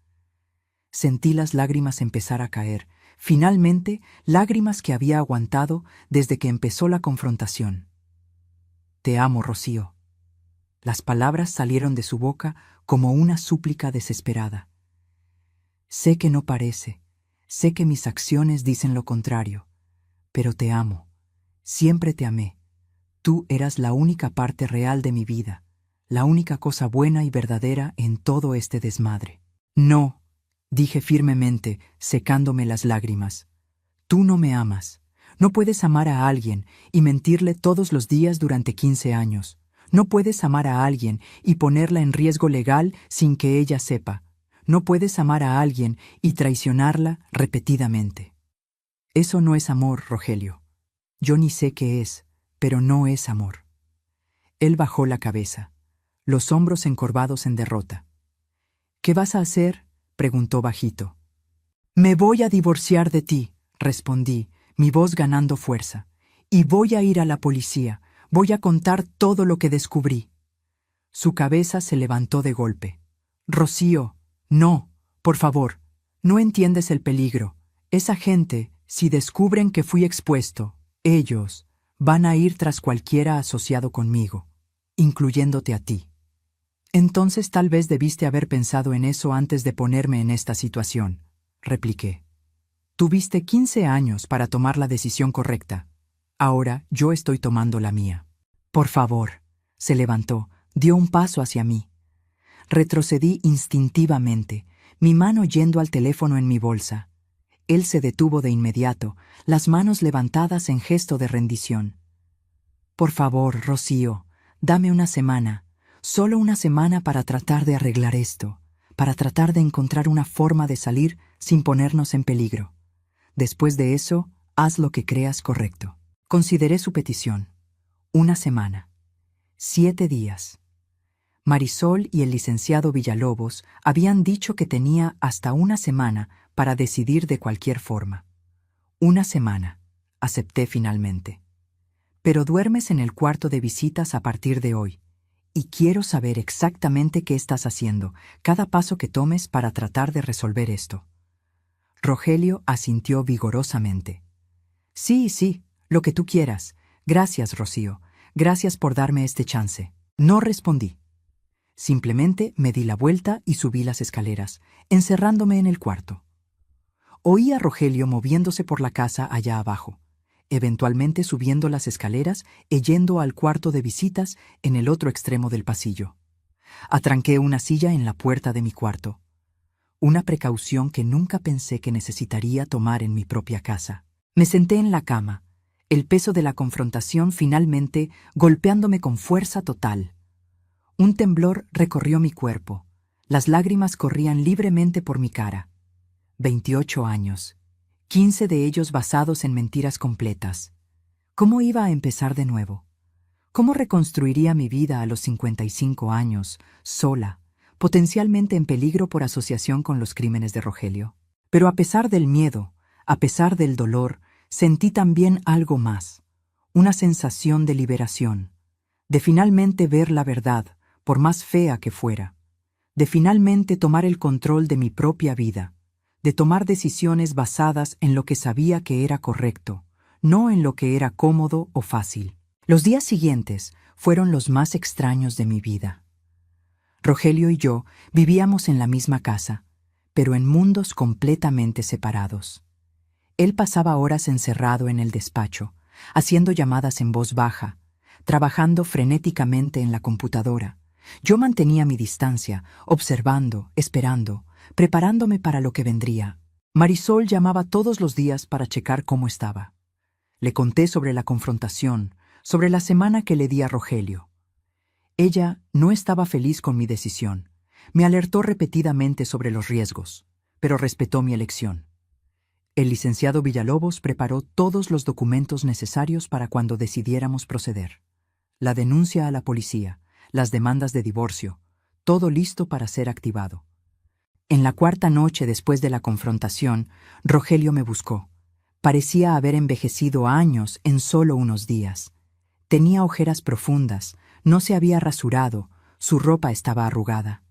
Sentí las lágrimas empezar a caer, finalmente lágrimas que había aguantado desde que empezó la confrontación. Te amo, Rocío. Las palabras salieron de su boca como una súplica desesperada. Sé que no parece, sé que mis acciones dicen lo contrario, pero te amo, siempre te amé. Tú eras la única parte real de mi vida, la única cosa buena y verdadera en todo este desmadre. No, dije firmemente, secándome las lágrimas. Tú no me amas. No puedes amar a alguien y mentirle todos los días durante 15 años. No puedes amar a alguien y ponerla en riesgo legal sin que ella sepa. No puedes amar a alguien y traicionarla repetidamente. Eso no es amor, Rogelio. Yo ni sé qué es, pero no es amor. Él bajó la cabeza, los hombros encorvados en derrota. ¿Qué vas a hacer?, preguntó bajito. Me voy a divorciar de ti, respondí, mi voz ganando fuerza. Y voy a ir a la policía, voy a contar todo lo que descubrí. Su cabeza se levantó de golpe. Rocío, no, por favor, no entiendes el peligro. Esa gente, si descubren que fui expuesto, ellos van a ir tras cualquiera asociado conmigo, incluyéndote a ti. Entonces tal vez debiste haber pensado en eso antes de ponerme en esta situación, repliqué. Tuviste 15 años para tomar la decisión correcta. Ahora yo estoy tomando la mía. Por favor, se levantó, dio un paso hacia mí. Retrocedí instintivamente, mi mano yendo al teléfono en mi bolsa. Él se detuvo de inmediato, las manos levantadas en gesto de rendición. Por favor, Rocío, dame una semana, solo una semana para tratar de arreglar esto, para tratar de encontrar una forma de salir sin ponernos en peligro. Después de eso, haz lo que creas correcto. Consideré su petición. Una semana. 7 días. Marisol y el licenciado Villalobos habían dicho que tenía hasta una semana para decidir de cualquier forma. Una semana, acepté finalmente. Pero duermes en el cuarto de visitas a partir de hoy, y quiero saber exactamente qué estás haciendo, cada paso que tomes para tratar de resolver esto. Rogelio asintió vigorosamente. Sí, lo que tú quieras. Gracias, Rocío. Gracias por darme este chance. No respondí. Simplemente me di la vuelta y subí las escaleras, encerrándome en el cuarto. Oí a Rogelio moviéndose por la casa allá abajo, eventualmente subiendo las escaleras y yendo al cuarto de visitas en el otro extremo del pasillo. Atranqué una silla en la puerta de mi cuarto. Una precaución que nunca pensé que necesitaría tomar en mi propia casa. Me senté en la cama, el peso de la confrontación finalmente golpeándome con fuerza total. Un temblor recorrió mi cuerpo. Las lágrimas corrían libremente por mi cara. 28 años, 15 de ellos basados en mentiras completas. ¿Cómo iba a empezar de nuevo? ¿Cómo reconstruiría mi vida a los 55 años, sola, potencialmente en peligro por asociación con los crímenes de Rogelio? Pero a pesar del miedo, a pesar del dolor, sentí también algo más, una sensación de liberación, de finalmente ver la verdad, por más fea que fuera, de finalmente tomar el control de mi propia vida, de tomar decisiones basadas en lo que sabía que era correcto, no en lo que era cómodo o fácil. Los días siguientes fueron los más extraños de mi vida. Rogelio y yo vivíamos en la misma casa, pero en mundos completamente separados. Él pasaba horas encerrado en el despacho, haciendo llamadas en voz baja, trabajando frenéticamente en la computadora. Yo mantenía mi distancia, observando, esperando, preparándome para lo que vendría. Marisol llamaba todos los días para checar cómo estaba. Le conté sobre la confrontación, sobre la semana que le di a Rogelio. Ella no estaba feliz con mi decisión. Me alertó repetidamente sobre los riesgos, pero respetó mi elección. El licenciado Villalobos preparó todos los documentos necesarios para cuando decidiéramos proceder. La denuncia a la policía, las demandas de divorcio, todo listo para ser activado. En la 4ª noche después de la confrontación, Rogelio me buscó. Parecía haber envejecido años en solo unos días. Tenía ojeras profundas, no se había rasurado, su ropa estaba arrugada.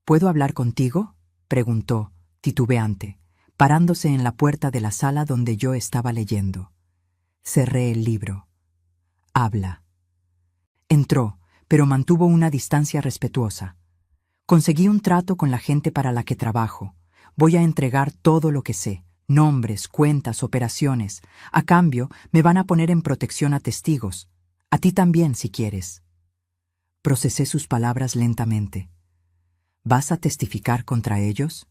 ¿Puedo hablar contigo?, preguntó, titubeante, parándose en la puerta de la sala donde yo estaba leyendo. Cerré el libro. Habla. Entró, pero mantuvo una distancia respetuosa. Conseguí un trato con la gente para la que trabajo. Voy a entregar todo lo que sé, nombres, cuentas, operaciones. A cambio, me van a poner en protección a testigos. A ti también, si quieres. Procesé sus palabras lentamente. ¿Vas a testificar contra ellos?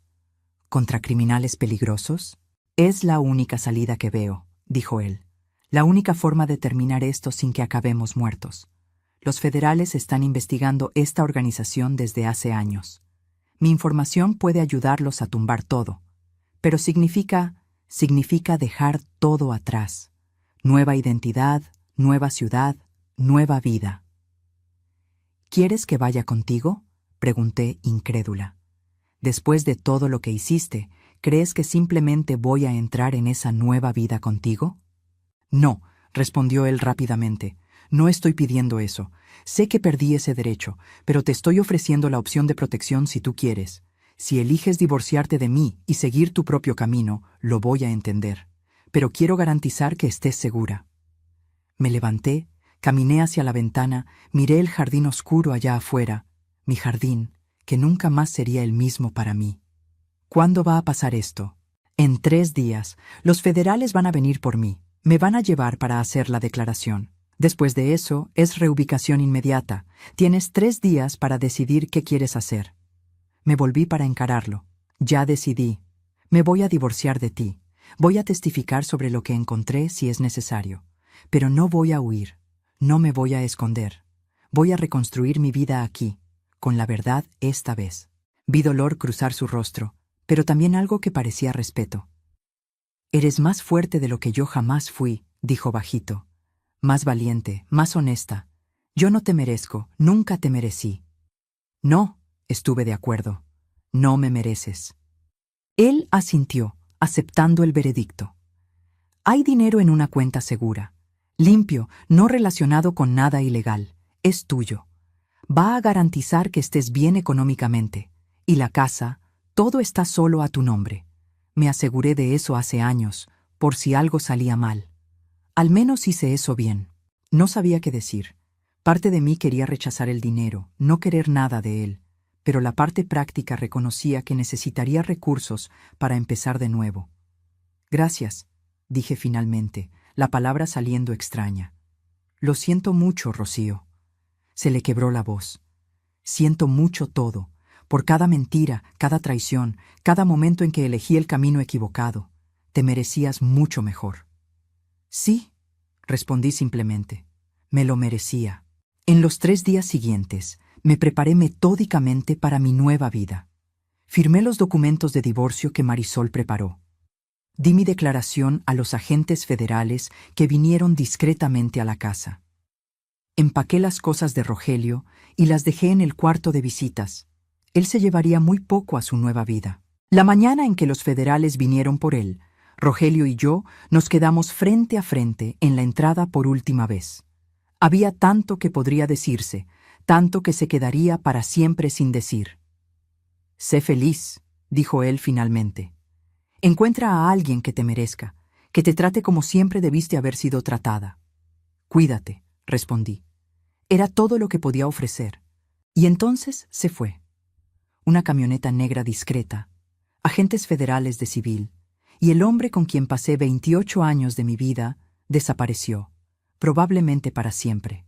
¿Contra criminales peligrosos? Es la única salida que veo, dijo él. La única forma de terminar esto sin que acabemos muertos. Los federales están investigando esta organización desde hace años. Mi información puede ayudarlos a tumbar todo, pero significa dejar todo atrás. Nueva identidad, nueva ciudad, nueva vida. ¿Quieres que vaya contigo?, pregunté incrédula. Después de todo lo que hiciste, ¿crees que simplemente voy a entrar en esa nueva vida contigo? No, respondió él rápidamente. No estoy pidiendo eso. Sé que perdí ese derecho, pero te estoy ofreciendo la opción de protección si tú quieres. Si eliges divorciarte de mí y seguir tu propio camino, lo voy a entender. Pero quiero garantizar que estés segura. Me levanté, caminé hacia la ventana, miré el jardín oscuro allá afuera, mi jardín, que nunca más sería el mismo para mí. ¿Cuándo va a pasar esto? En 3 días, los federales van a venir por mí. Me van a llevar para hacer la declaración. Después de eso, es reubicación inmediata. Tienes 3 días para decidir qué quieres hacer. Me volví para encararlo. Ya decidí. Me voy a divorciar de ti. Voy a testificar sobre lo que encontré si es necesario. Pero no voy a huir. No me voy a esconder. Voy a reconstruir mi vida aquí, con la verdad esta vez. Vi dolor cruzar su rostro, pero también algo que parecía respeto. Eres más fuerte de lo que yo jamás fui, dijo bajito. Más valiente, más honesta. Yo no te merezco, nunca te merecí. No, estuve de acuerdo. No me mereces. Él asintió, aceptando el veredicto. Hay dinero en una cuenta segura. Limpio, no relacionado con nada ilegal. Es tuyo. Va a garantizar que estés bien económicamente. Y la casa, todo está solo a tu nombre. Me aseguré de eso hace años, por si algo salía mal. Al menos hice eso bien. No sabía qué decir. Parte de mí quería rechazar el dinero, no querer nada de él, pero la parte práctica reconocía que necesitaría recursos para empezar de nuevo. Gracias, dije finalmente, la palabra saliendo extraña. Lo siento mucho, Rocío. Se le quebró la voz. Siento mucho todo, por cada mentira, cada traición, cada momento en que elegí el camino equivocado. Te merecías mucho mejor. Sí, respondí simplemente. Me lo merecía. En los 3 días siguientes, me preparé metódicamente para mi nueva vida. Firmé los documentos de divorcio que Marisol preparó. Di mi declaración a los agentes federales que vinieron discretamente a la casa. Empaqué las cosas de Rogelio y las dejé en el cuarto de visitas. Él se llevaría muy poco a su nueva vida. La mañana en que los federales vinieron por él, Rogelio y yo nos quedamos frente a frente en la entrada por última vez. Había tanto que podría decirse, tanto que se quedaría para siempre sin decir. Sé feliz, dijo él finalmente. Encuentra a alguien que te merezca, que te trate como siempre debiste haber sido tratada. Cuídate, respondí. Era todo lo que podía ofrecer. Y entonces se fue. Una camioneta negra discreta, agentes federales de civil, y el hombre con quien pasé 28 años de mi vida desapareció, probablemente para siempre.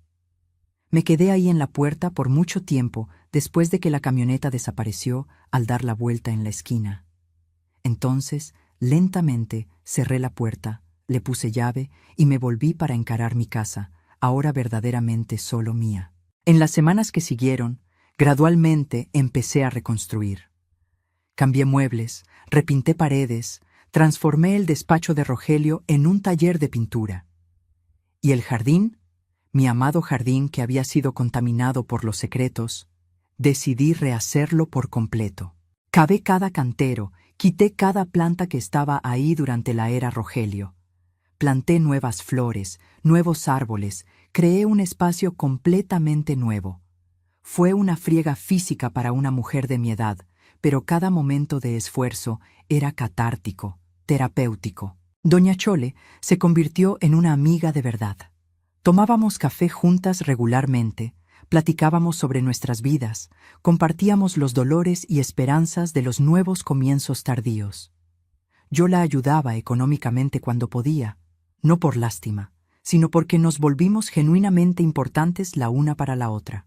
Me quedé ahí en la puerta por mucho tiempo después de que la camioneta desapareció al dar la vuelta en la esquina. Entonces, lentamente, cerré la puerta, le puse llave y me volví para encarar mi casa, ahora verdaderamente solo mía. En las semanas que siguieron, gradualmente empecé a reconstruir. Cambié muebles, repinté paredes, transformé el despacho de Rogelio en un taller de pintura. ¿Y el jardín? Mi amado jardín que había sido contaminado por los secretos, decidí rehacerlo por completo. Cavé cada cantero, quité cada planta que estaba ahí durante la era Rogelio. Planté nuevas flores, nuevos árboles, creé un espacio completamente nuevo. Fue una friega física para una mujer de mi edad, pero cada momento de esfuerzo era catártico, terapéutico. Doña Chole se convirtió en una amiga de verdad. Tomábamos café juntas regularmente, platicábamos sobre nuestras vidas, compartíamos los dolores y esperanzas de los nuevos comienzos tardíos. Yo la ayudaba económicamente cuando podía, no por lástima, sino porque nos volvimos genuinamente importantes la una para la otra.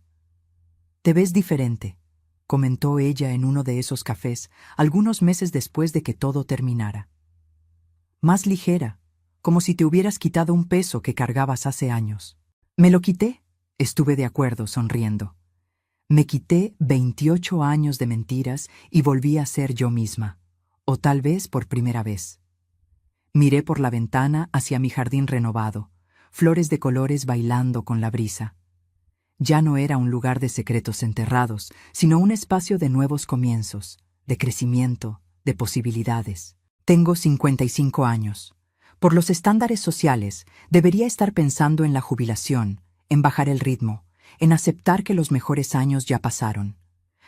«Te ves diferente», comentó ella en uno de esos cafés, algunos meses después de que todo terminara. «Más ligera, como si te hubieras quitado un peso que cargabas hace años». «Me lo quité», estuve de acuerdo, sonriendo. Me quité 28 años de mentiras y volví a ser yo misma, o tal vez por primera vez. Miré por la ventana hacia mi jardín renovado, flores de colores bailando con la brisa. Ya no era un lugar de secretos enterrados, sino un espacio de nuevos comienzos, de crecimiento, de posibilidades. Tengo 55 años. Por los estándares sociales, debería estar pensando en la jubilación, en bajar el ritmo, en aceptar que los mejores años ya pasaron.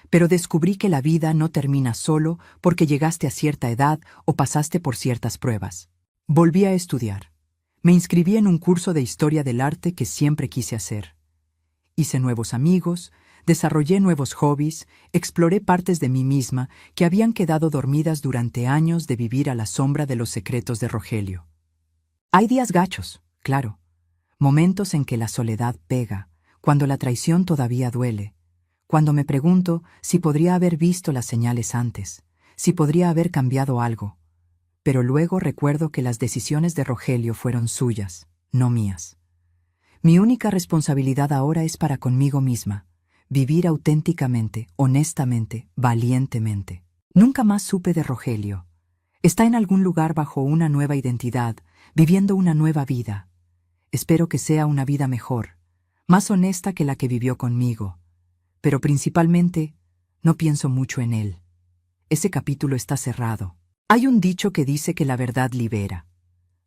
Pero descubrí que la vida no termina solo porque llegaste a cierta edad o pasaste por ciertas pruebas. Volví a estudiar. Me inscribí en un curso de historia del arte que siempre quise hacer. Hice nuevos amigos, desarrollé nuevos hobbies, exploré partes de mí misma que habían quedado dormidas durante años de vivir a la sombra de los secretos de Rogelio. Hay días gachos, claro, momentos en que la soledad pega, cuando la traición todavía duele, cuando me pregunto si podría haber visto las señales antes, si podría haber cambiado algo. Pero luego recuerdo que las decisiones de Rogelio fueron suyas, no mías. Mi única responsabilidad ahora es para conmigo misma, vivir auténticamente, honestamente, valientemente. Nunca más supe de Rogelio. Está en algún lugar bajo una nueva identidad, viviendo una nueva vida. Espero que sea una vida mejor, más honesta que la que vivió conmigo. Pero principalmente, no pienso mucho en él. Ese capítulo está cerrado. Hay un dicho que dice que la verdad libera.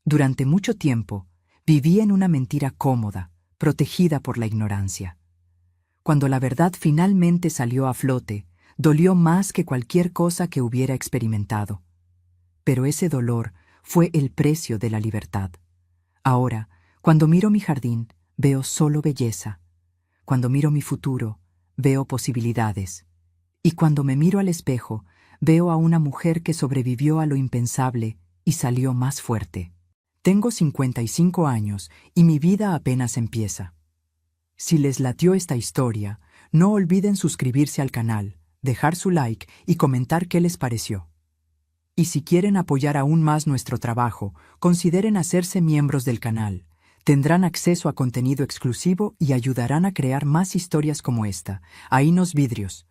Durante mucho tiempo, viví en una mentira cómoda, protegida por la ignorancia. Cuando la verdad finalmente salió a flote, dolió más que cualquier cosa que hubiera experimentado. Pero ese dolor fue el precio de la libertad. Ahora, cuando miro mi jardín, veo solo belleza. Cuando miro mi futuro, veo posibilidades. Y cuando me miro al espejo, veo a una mujer que sobrevivió a lo impensable y salió más fuerte. Tengo 55 años y mi vida apenas empieza. Si les latió esta historia, no olviden suscribirse al canal, dejar su like y comentar qué les pareció. Y si quieren apoyar aún más nuestro trabajo, consideren hacerse miembros del canal. Tendrán acceso a contenido exclusivo y ayudarán a crear más historias como esta. Ahí nos vidrios.